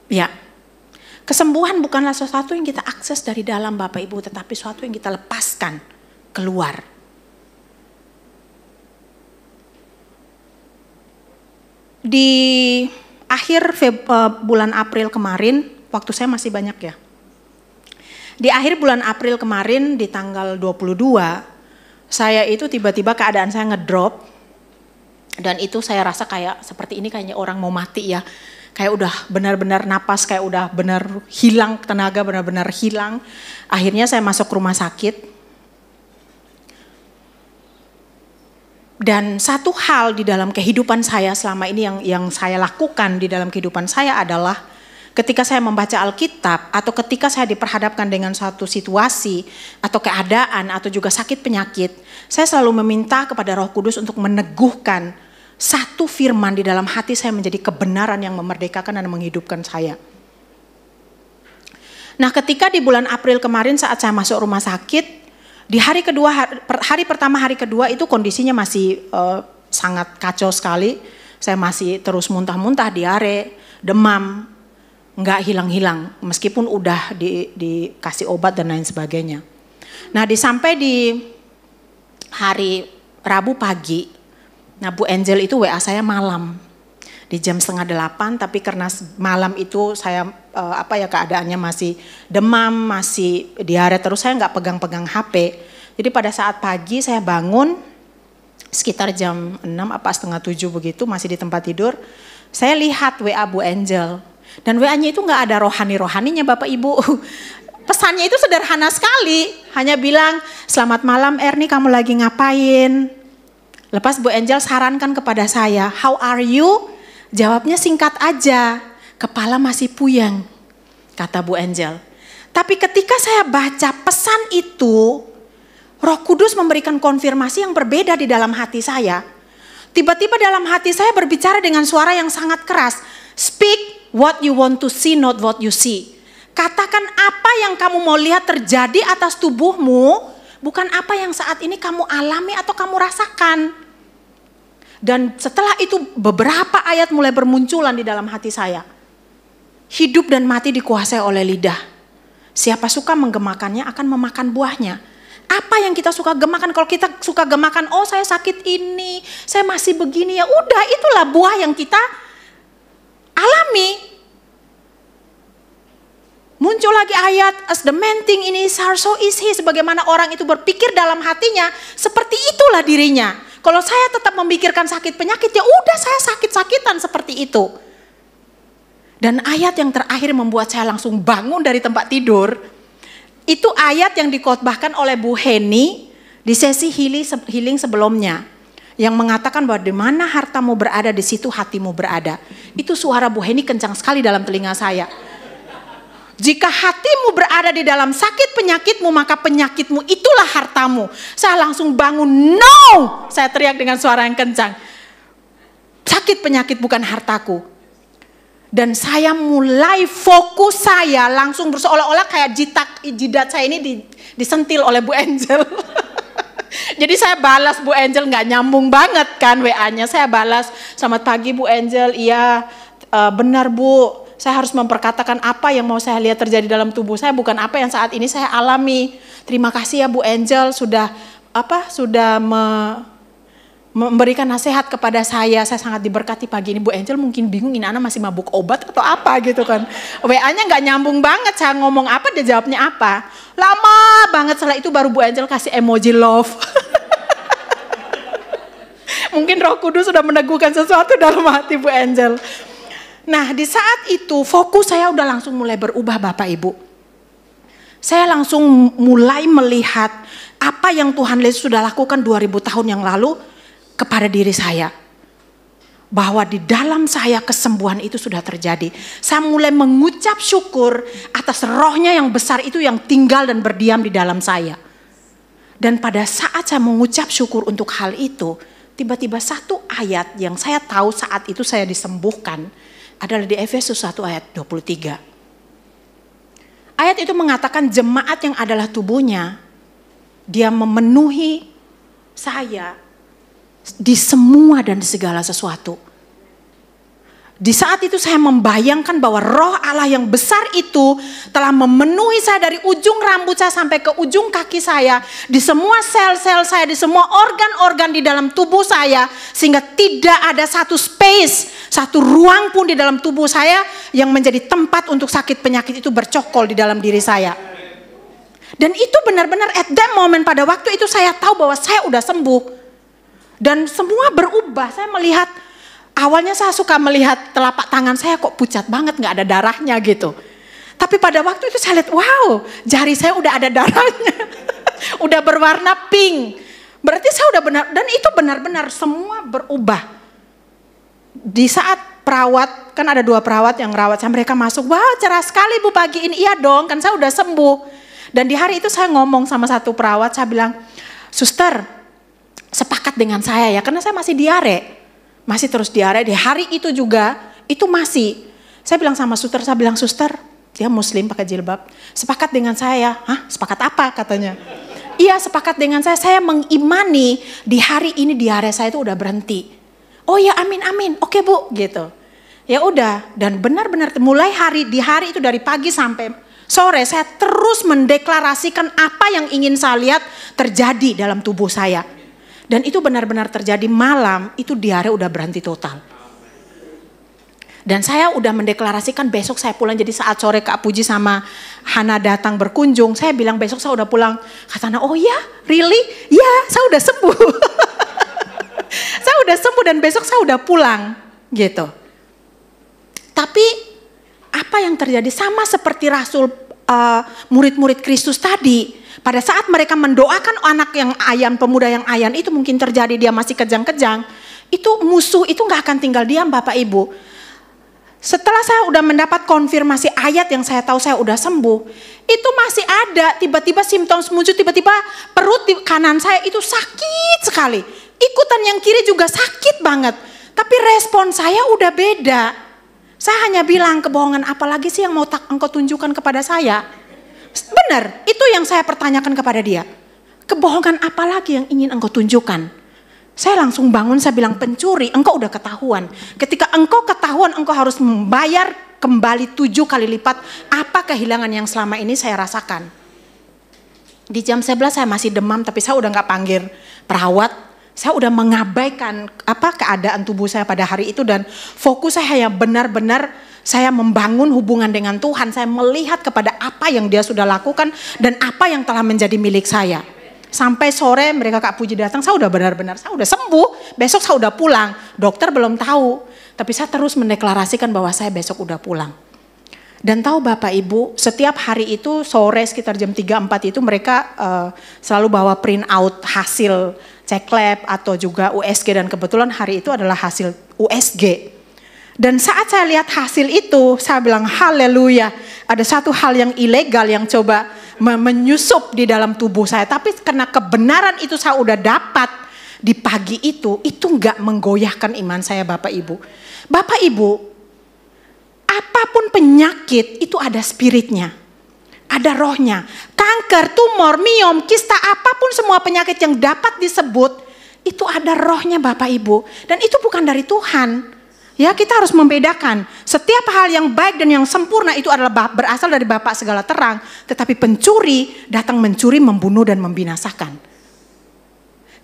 Ya. Kesembuhan bukanlah sesuatu yang kita akses dari dalam Bapak Ibu, tetapi sesuatu yang kita lepaskan keluar. Di akhir bulan April kemarin, waktu saya masih banyak ya. Di akhir bulan April kemarin di tanggal 22, saya itu tiba-tiba keadaan saya ngedrop. Dan itu saya rasa kayak seperti ini kayaknya orang mau mati ya. Kayak udah benar-benar napas, kayak udah benar hilang tenaga, benar-benar hilang. Akhirnya saya masuk rumah sakit. Dan satu hal di dalam kehidupan saya selama ini yang saya lakukan di dalam kehidupan saya adalah ketika saya membaca Alkitab atau ketika saya diperhadapkan dengan suatu situasi atau keadaan atau juga sakit penyakit, saya selalu meminta kepada Roh Kudus untuk meneguhkan satu firman di dalam hati saya menjadi kebenaran yang memerdekakan dan menghidupkan saya. Nah, ketika di bulan April kemarin saat saya masuk rumah sakit, di hari pertama hari kedua itu kondisinya masih sangat kacau sekali. Saya masih terus muntah-muntah, diare, demam, nggak hilang-hilang meskipun udah dikasih obat dan lain sebagainya. Nah, sampai di hari Rabu pagi, nah Bu Angel itu WA saya malam di jam 7:30, tapi karena malam itu saya keadaannya masih demam, masih diare terus, saya nggak pegang-pegang HP. Jadi pada saat pagi saya bangun sekitar jam 6 apa setengah 7 begitu, masih di tempat tidur, saya lihat WA Bu Angel. Dan WA-nya itu nggak ada rohani-rohaninya Bapak Ibu. Pesannya itu sederhana sekali, hanya bilang, "Selamat malam Erni, kamu lagi ngapain?" Lepas Bu Angel sarankan kepada saya, "How are you?" Jawabnya singkat aja, "Kepala masih puyeng," kata Bu Angel. Tapi ketika saya baca pesan itu, Roh Kudus memberikan konfirmasi yang berbeda di dalam hati saya. Tiba-tiba dalam hati saya berbicara dengan suara yang sangat keras, "Speak what you want to see, not what you see." Katakan apa yang kamu mau lihat terjadi atas tubuhmu, bukan apa yang saat ini kamu alami atau kamu rasakan. Dan setelah itu beberapa ayat mulai bermunculan di dalam hati saya. Hidup dan mati dikuasai oleh lidah. Siapa suka menggemakannya akan memakan buahnya. Apa yang kita suka gemakan? Kalau kita suka gemakan, oh saya sakit ini, saya masih begini, ya udah itulah buah yang kita alami. Muncul lagi ayat, "As the man think in his heart, so is he." Sebagaimana orang itu berpikir dalam hatinya, seperti itulah dirinya. Kalau saya tetap memikirkan sakit penyakit, ya udah saya sakit-sakitan seperti itu. Dan ayat yang terakhir membuat saya langsung bangun dari tempat tidur, itu ayat yang dikhotbahkan oleh Bu Heni di sesi healing sebelumnya. Yang mengatakan bahwa di mana hartamu berada, di situ hatimu berada. Itu suara Bu Heni kencang sekali dalam telinga saya. Jika hatimu berada di dalam sakit penyakitmu, maka penyakitmu itulah hartamu. Saya langsung bangun, "No!" Saya teriak dengan suara yang kencang. Sakit penyakit bukan hartaku. Dan saya mulai fokus saya langsung seolah-olah kayak jidat saya ini disentil oleh Bu Angel. Jadi saya balas Bu Angel, nggak nyambung banget kan WA-nya. Saya balas, "Selamat pagi Bu Angel, iya benar Bu. Saya harus memperkatakan apa yang mau saya lihat terjadi dalam tubuh saya, bukan apa yang saat ini saya alami. Terima kasih ya Bu Angel sudah memberikan nasihat kepada saya. Saya sangat diberkati pagi ini." Bu Angel mungkin bingung, ini anak masih mabuk obat atau apa gitu kan. WA-nya nggak nyambung banget, saya ngomong apa dia jawabnya apa. Lama banget setelah itu baru Bu Angel kasih emoji love. Mungkin Roh Kudus sudah meneguhkan sesuatu dalam hati Bu Angel. Nah, di saat itu fokus saya udah langsung mulai berubah Bapak Ibu. Saya langsung mulai melihat apa yang Tuhan Yesus sudah lakukan 2000 tahun yang lalu kepada diri saya. Bahwa di dalam saya kesembuhan itu sudah terjadi. Saya mulai mengucap syukur atas rohnya yang besar itu yang tinggal dan berdiam di dalam saya. Dan pada saat saya mengucap syukur untuk hal itu, tiba-tiba satu ayat yang saya tahu saat itu saya disembuhkan adalah di Efesus 1 ayat 23. Ayat itu mengatakan jemaat yang adalah tubuhnya, dia memenuhi saya di semua dan segala sesuatu. Di saat itu saya membayangkan bahwa roh Allah yang besar itu telah memenuhi saya dari ujung rambut saya sampai ke ujung kaki saya. Di semua sel-sel saya, di semua organ-organ di dalam tubuh saya. Sehingga tidak ada satu space, satu ruang pun di dalam tubuh saya yang menjadi tempat untuk sakit penyakit itu bercokol di dalam diri saya. Dan itu benar-benar at that moment, pada waktu itu saya tahu bahwa saya udah sembuh. Dan semua berubah, saya melihat. Awalnya saya suka melihat telapak tangan saya kok pucat banget, gak ada darahnya gitu. Tapi pada waktu itu saya lihat, wow, jari saya udah ada darahnya. Udah berwarna pink. Berarti saya udah benar, dan itu benar-benar semua berubah. Di saat perawat, kan ada 2 perawat yang rawat saya, mereka masuk, wah cerah sekali Bu pagi ini. Iya dong, kan saya udah sembuh. Dan di hari itu saya ngomong sama satu perawat, saya bilang, suster, sepakat dengan saya ya, karena saya masih diare. Masih terus diare, di hari itu juga, itu masih. Saya bilang sama suster, saya bilang, suster, dia muslim pakai jilbab, sepakat dengan saya. Hah, sepakat apa katanya? Iya, sepakat dengan saya mengimani di hari ini diare saya itu udah berhenti. Oh ya, amin amin, oke Bu, gitu. Ya udah, dan benar-benar mulai di hari itu dari pagi sampai sore saya terus mendeklarasikan apa yang ingin saya lihat terjadi dalam tubuh saya. Dan itu benar-benar terjadi, malam itu diare udah berhenti total. Dan saya udah mendeklarasikan besok saya pulang. Jadi saat sore Kak Puji sama Hana datang berkunjung, saya bilang besok saya udah pulang. Kata Hana, oh ya, really? Ya, saya udah sembuh. Saya udah sembuh dan besok saya udah pulang gitu. Tapi apa yang terjadi sama seperti Rasul murid-murid Kristus tadi. Pada saat mereka mendoakan anak yang ayan, pemuda yang ayan itu mungkin terjadi dia masih kejang-kejang. Itu musuh itu gak akan tinggal diam Bapak Ibu. Setelah saya udah mendapat konfirmasi ayat yang saya tahu saya udah sembuh. Itu masih ada tiba-tiba simptom muncul, tiba-tiba perut kanan saya itu sakit sekali. Ikutan yang kiri juga sakit banget. Tapi respon saya udah beda. Saya hanya bilang, kebohongan apa lagi sih yang mau engkau tunjukkan kepada saya? Benar, itu yang saya pertanyakan kepada dia. Kebohongan apa lagi yang ingin engkau tunjukkan? Saya langsung bangun, saya bilang, pencuri, engkau udah ketahuan. Ketika engkau ketahuan, engkau harus membayar kembali 7 kali lipat apa kehilangan yang selama ini saya rasakan. Di jam 11 saya masih demam, tapi saya udah gak panggil perawat. Saya udah mengabaikan keadaan tubuh saya pada hari itu, dan fokus saya hanya benar-benar saya membangun hubungan dengan Tuhan. Saya melihat kepada apa yang Dia sudah lakukan dan apa yang telah menjadi milik saya. Sampai sore mereka Kak Puji datang, saya udah benar-benar, saya udah sembuh. Besok saya udah pulang. Dokter belum tahu, tapi saya terus mendeklarasikan bahwa saya besok udah pulang. Dan tahu Bapak Ibu, setiap hari itu sore sekitar jam 3-4 itu mereka selalu bawa print out hasil cek lab atau juga USG, dan kebetulan hari itu adalah hasil USG. Dan saat saya lihat hasil itu, saya bilang haleluya, ada satu hal yang ilegal yang coba menyusup di dalam tubuh saya. Tapi karena kebenaran itu saya udah dapat di pagi itu gak menggoyahkan iman saya Bapak Ibu. Bapak Ibu, apapun penyakit itu ada spiritnya, ada rohnya. Kanker, tumor, miom, kista, apapun semua penyakit yang dapat disebut, itu ada rohnya Bapak Ibu. Dan itu bukan dari Tuhan. Ya, kita harus membedakan. Setiap hal yang baik dan yang sempurna itu adalah berasal dari Bapa segala terang. Tetapi pencuri datang mencuri, membunuh dan membinasakan.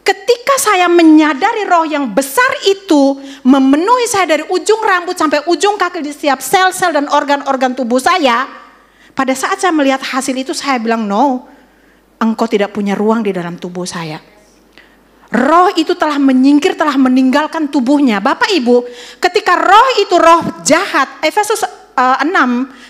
Ketika saya menyadari roh yang besar itu memenuhi saya dari ujung rambut sampai ujung kaki di setiap sel-sel dan organ-organ tubuh saya. Pada saat saya melihat hasil itu saya bilang, no, engkau tidak punya ruang di dalam tubuh saya. Roh itu telah menyingkir, telah meninggalkan tubuhnya. Bapak Ibu, ketika roh itu roh jahat, Efesus 6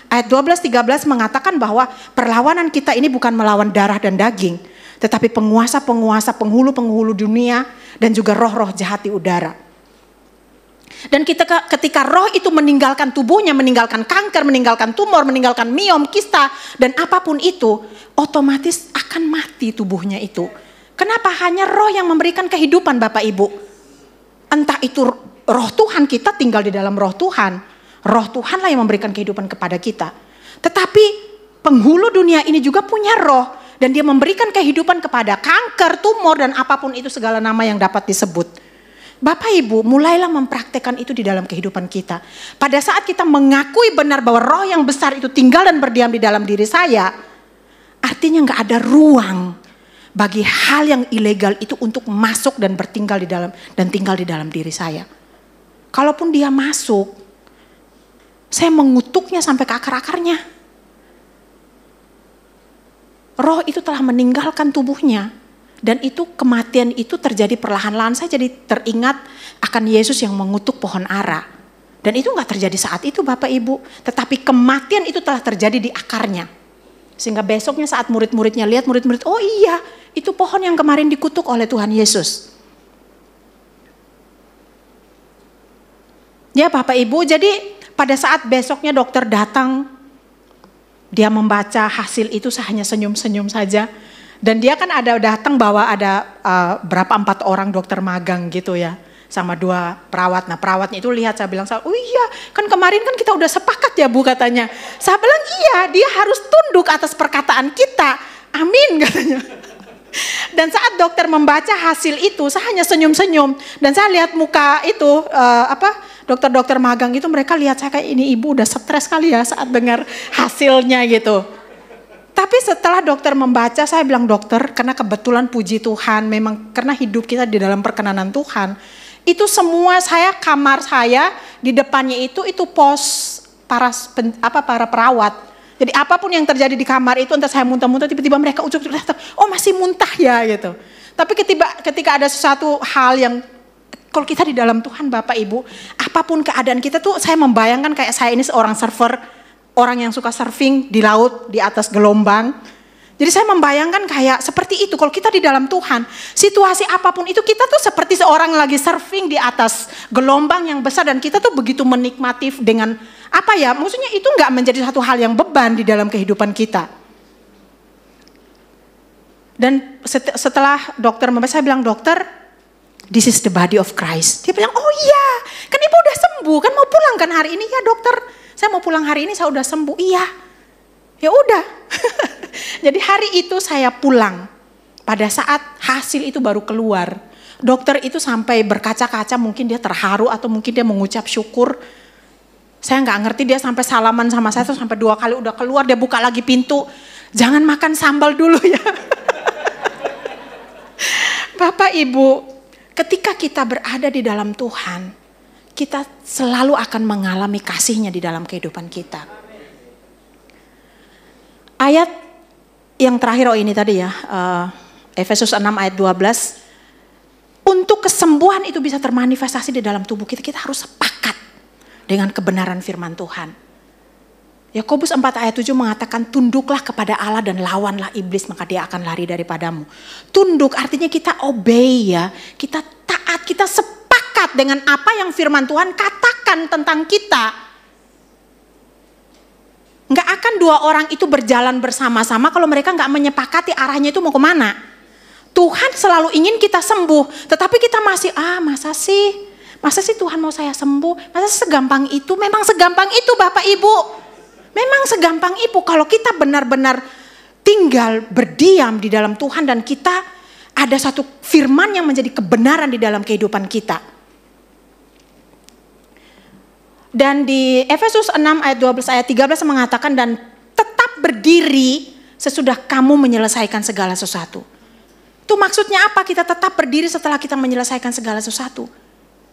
ayat 12-13 mengatakan bahwa perlawanan kita ini bukan melawan darah dan daging, tetapi penguasa-penguasa, penghulu-penghulu dunia, dan juga roh-roh jahat di udara. Dan ketika roh itu meninggalkan tubuhnya, meninggalkan kanker, meninggalkan tumor, meninggalkan miom, kista, dan apapun itu, otomatis akan mati tubuhnya itu. Kenapa? Hanya roh yang memberikan kehidupan Bapak Ibu. Entah itu roh Tuhan, kita tinggal di dalam roh Tuhan. Roh Tuhanlah yang memberikan kehidupan kepada kita. Tetapi penghulu dunia ini juga punya roh. Dan dia memberikan kehidupan kepada kanker, tumor, dan apapun itu segala nama yang dapat disebut. Bapak Ibu, mulailah mempraktekkan itu di dalam kehidupan kita. Pada saat kita mengakui benar bahwa roh yang besar itu tinggal dan berdiam di dalam diri saya, artinya nggak ada ruang bagi hal yang ilegal itu untuk masuk dan bertinggal di dalam dan tinggal di dalam diri saya. Kalaupun dia masuk, saya mengutuknya sampai ke akar-akarnya. Roh itu telah meninggalkan tubuhnya. Dan itu kematian itu terjadi perlahan-lahan. Saya jadi teringat akan Yesus yang mengutuk pohon ara. Dan itu gak terjadi saat itu Bapak Ibu. Tetapi kematian itu telah terjadi di akarnya. Sehingga besoknya saat murid-muridnya lihat, murid-murid, oh iya itu pohon yang kemarin dikutuk oleh Tuhan Yesus. Ya Bapak Ibu, jadi pada saat besoknya dokter datang, dia membaca hasil itu saya hanya senyum-senyum saja. Dan dia kan ada datang bawa ada 4 orang dokter magang gitu ya. Sama 2 perawat. Nah perawatnya itu lihat, saya bilang, oh iya kan kemarin kan kita udah sepakat ya Bu katanya. Saya bilang iya, dia harus tunduk atas perkataan kita. Amin katanya. Dan saat dokter membaca hasil itu saya hanya senyum-senyum. Dan saya lihat muka itu dokter-dokter magang itu, mereka lihat saya kayak ini ibu udah stres kali ya saat dengar hasilnya gitu. Tapi setelah dokter membaca, saya bilang dokter, karena kebetulan puji Tuhan, memang karena hidup kita di dalam perkenanan Tuhan, itu semua kamar saya di depannya itu pos para perawat. Jadi apapun yang terjadi di kamar itu, entah saya muntah-muntah, tiba-tiba mereka ucap-ucap, oh masih muntah ya gitu. Tapi ketika ada sesuatu hal yang, kalau kita di dalam Tuhan Bapak Ibu, apapun keadaan kita tuh, saya membayangkan kayak saya ini seorang server, orang yang suka surfing di laut, di atas gelombang. Jadi saya membayangkan kayak seperti itu. Kalau kita di dalam Tuhan, situasi apapun itu kita tuh seperti seorang lagi surfing di atas gelombang yang besar. Dan kita tuh begitu menikmati dengan maksudnya itu gak menjadi satu hal yang beban di dalam kehidupan kita. Dan setelah dokter membaca, saya bilang, dokter, this is the body of Christ. Dia bilang, oh iya, kan ibu udah sembuh, kan mau pulang kan hari ini? Ya dokter, saya mau pulang hari ini, saya udah sembuh. Iya, ya udah. Jadi hari itu saya pulang. Pada saat hasil itu baru keluar, dokter itu sampai berkaca-kaca, mungkin dia terharu atau mungkin dia mengucap syukur. Saya nggak ngerti, dia sampai salaman sama saya, terus sampai 2 kali udah keluar, dia buka lagi pintu. Jangan makan sambal dulu ya. Bapak Ibu, ketika kita berada di dalam Tuhan, kita selalu akan mengalami kasih-Nya di dalam kehidupan kita. Ayat yang terakhir ini tadi ya, Efesus 6 ayat 12. Untuk kesembuhan itu bisa termanifestasi di dalam tubuh kita, kita harus sepakat dengan kebenaran firman Tuhan. Yakobus 4 ayat 7 mengatakan, tunduklah kepada Allah dan lawanlah iblis, maka dia akan lari daripadamu. Tunduk artinya kita obey ya, kita taat, kita sepakat dengan apa yang firman Tuhan katakan tentang kita. Nggak akan 2 orang itu berjalan bersama-sama kalau mereka nggak menyepakati arahnya itu mau kemana. Tuhan selalu ingin kita sembuh, tetapi kita masih masa sih Tuhan mau saya sembuh, masa segampang itu? Memang segampang itu Bapak Ibu, memang segampang itu kalau kita benar-benar tinggal berdiam di dalam Tuhan dan kita ada satu firman yang menjadi kebenaran di dalam kehidupan kita. Dan di Efesus 6 ayat 12 ayat 13 mengatakan, dan tetap berdiri sesudah kamu menyelesaikan segala sesuatu. Itu maksudnya apa? Kita tetap berdiri setelah kita menyelesaikan segala sesuatu.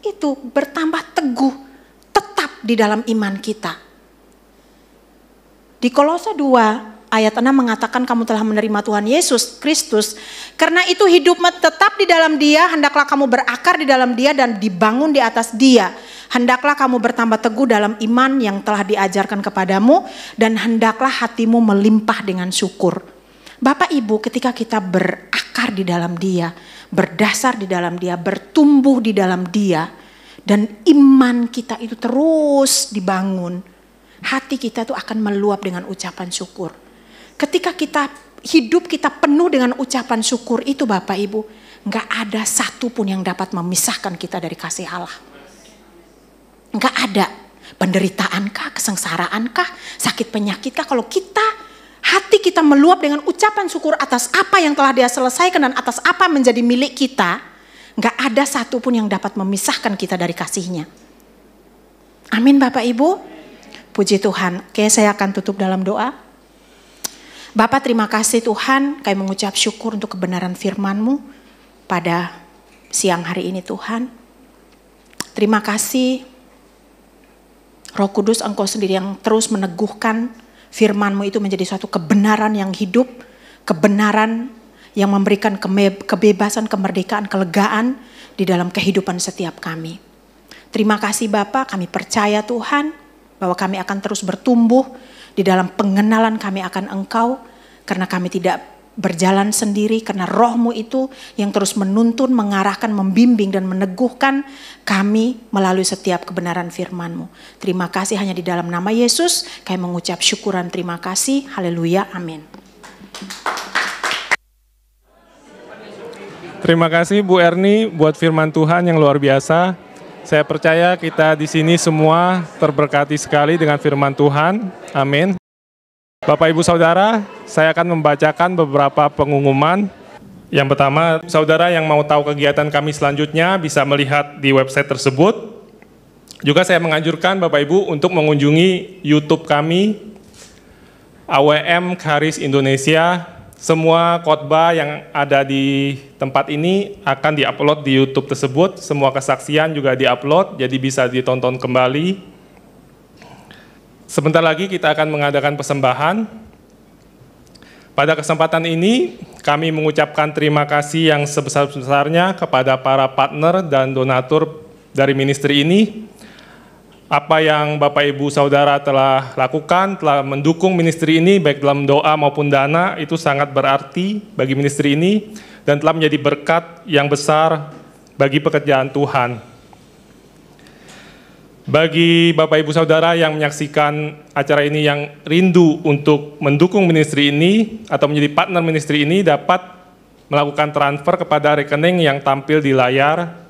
Itu bertambah teguh, tetap di dalam iman kita. Di Kolose 2 ayat 6 mengatakan, kamu telah menerima Tuhan Yesus Kristus, karena itu hidup tetap di dalam Dia, hendaklah kamu berakar di dalam Dia dan dibangun di atas Dia. Hendaklah kamu bertambah teguh dalam iman yang telah diajarkan kepadamu, dan hendaklah hatimu melimpah dengan syukur. Bapak Ibu, ketika kita berakar di dalam Dia, berdasar di dalam Dia, bertumbuh di dalam Dia, dan iman kita itu terus dibangun, hati kita itu akan meluap dengan ucapan syukur. Ketika hidup kita penuh dengan ucapan syukur itu Bapak Ibu, gak ada satupun yang dapat memisahkan kita dari kasih Allah. Gak ada penderitaankah, kesengsaraankah, sakit penyakitkah, kalau hati kita meluap dengan ucapan syukur atas apa yang telah Dia selesaikan dan atas apa menjadi milik kita, Nggak ada satupun yang dapat memisahkan kita dari kasih-Nya. Amin Bapak Ibu. Puji Tuhan. Oke, saya akan tutup dalam doa. Bapak, terima kasih Tuhan, kami mengucap syukur untuk kebenaran firman-Mu pada siang hari ini Tuhan. Terima kasih Roh Kudus, Engkau sendiri yang terus meneguhkan firman-Mu itu menjadi suatu kebenaran yang hidup, kebenaran yang memberikan kebebasan, kemerdekaan, kelegaan di dalam kehidupan setiap kami. Terima kasih Bapak, kami percaya Tuhan bahwa kami akan terus bertumbuh di dalam pengenalan kami akan Engkau, karena kami tidak berjalan sendiri, karena Roh-Mu itu yang terus menuntun, mengarahkan, membimbing dan meneguhkan kami melalui setiap kebenaran firman-Mu. Terima kasih, hanya di dalam nama Yesus kami mengucap syukuran terima kasih. Haleluya, amin. Terima kasih Bu Erni buat firman Tuhan yang luar biasa. Saya percaya kita di sini semua terberkati sekali dengan firman Tuhan. Amin. Bapak Ibu Saudara, saya akan membacakan beberapa pengumuman. Yang pertama, saudara yang mau tahu kegiatan kami selanjutnya bisa melihat di website tersebut. Juga saya menganjurkan Bapak Ibu untuk mengunjungi YouTube kami, AWM Charis Indonesia. Semua khotbah yang ada di tempat ini akan diupload di YouTube tersebut. Semua kesaksian juga diupload, jadi bisa ditonton kembali. Sebentar lagi kita akan mengadakan persembahan. Pada kesempatan ini, kami mengucapkan terima kasih yang sebesar-besarnya kepada para partner dan donatur dari ministry ini. Apa yang Bapak Ibu Saudara telah lakukan, telah mendukung ministry ini baik dalam doa maupun dana, itu sangat berarti bagi ministry ini dan telah menjadi berkat yang besar bagi pekerjaan Tuhan. Bagi Bapak Ibu Saudara yang menyaksikan acara ini yang rindu untuk mendukung ministry ini atau menjadi partner ministry ini, dapat melakukan transfer kepada rekening yang tampil di layar.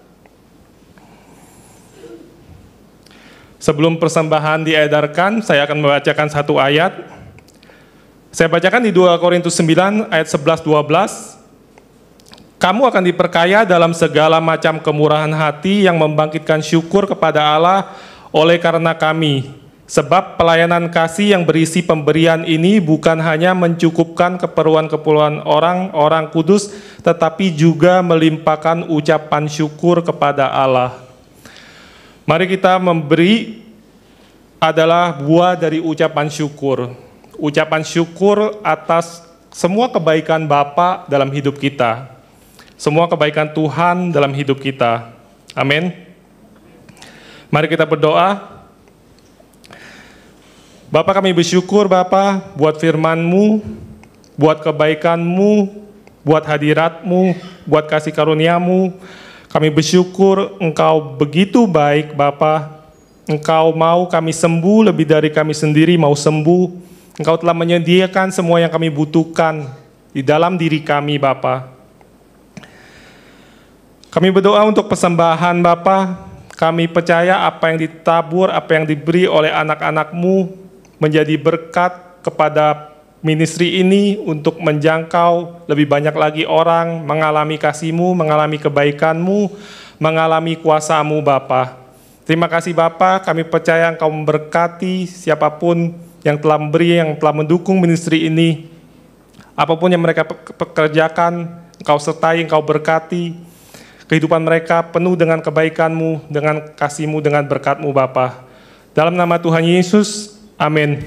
Sebelum persembahan diedarkan, saya akan membacakan satu ayat. Saya bacakan di 2 Korintus 9 ayat 11-12. Kamu akan diperkaya dalam segala macam kemurahan hati yang membangkitkan syukur kepada Allah oleh karena kami. Sebab pelayanan kasih yang berisi pemberian ini bukan hanya mencukupkan keperluan-keperluan orang-orang kudus, tetapi juga melimpahkan ucapan syukur kepada Allah. Mari kita memberi adalah buah dari ucapan syukur. Ucapan syukur atas semua kebaikan Bapa dalam hidup kita. Semua kebaikan Tuhan dalam hidup kita. Amin. Mari kita berdoa. Bapa, kami bersyukur Bapa buat firman-Mu, buat kebaikan-Mu, buat hadirat-Mu, buat kasih karunia-Mu. Kami bersyukur Engkau begitu baik Bapa. Engkau mau kami sembuh lebih dari kami sendiri mau sembuh. Engkau telah menyediakan semua yang kami butuhkan di dalam diri kami Bapa. Kami berdoa untuk persembahan Bapa. Kami percaya apa yang ditabur, apa yang diberi oleh anak-anak-Mu menjadi berkat kepada ministry ini untuk menjangkau lebih banyak lagi orang, mengalami kasih-Mu, mengalami kebaikan-Mu, mengalami kuasa-Mu Bapa. Terima kasih Bapa, kami percaya Engkau memberkati siapapun yang telah memberi, yang telah mendukung ministry ini. Apapun yang mereka pekerjakan, Engkau sertai, Engkau berkati. Kehidupan mereka penuh dengan kebaikan-Mu, dengan kasih-Mu, dengan berkat-Mu Bapa. Dalam nama Tuhan Yesus, amin.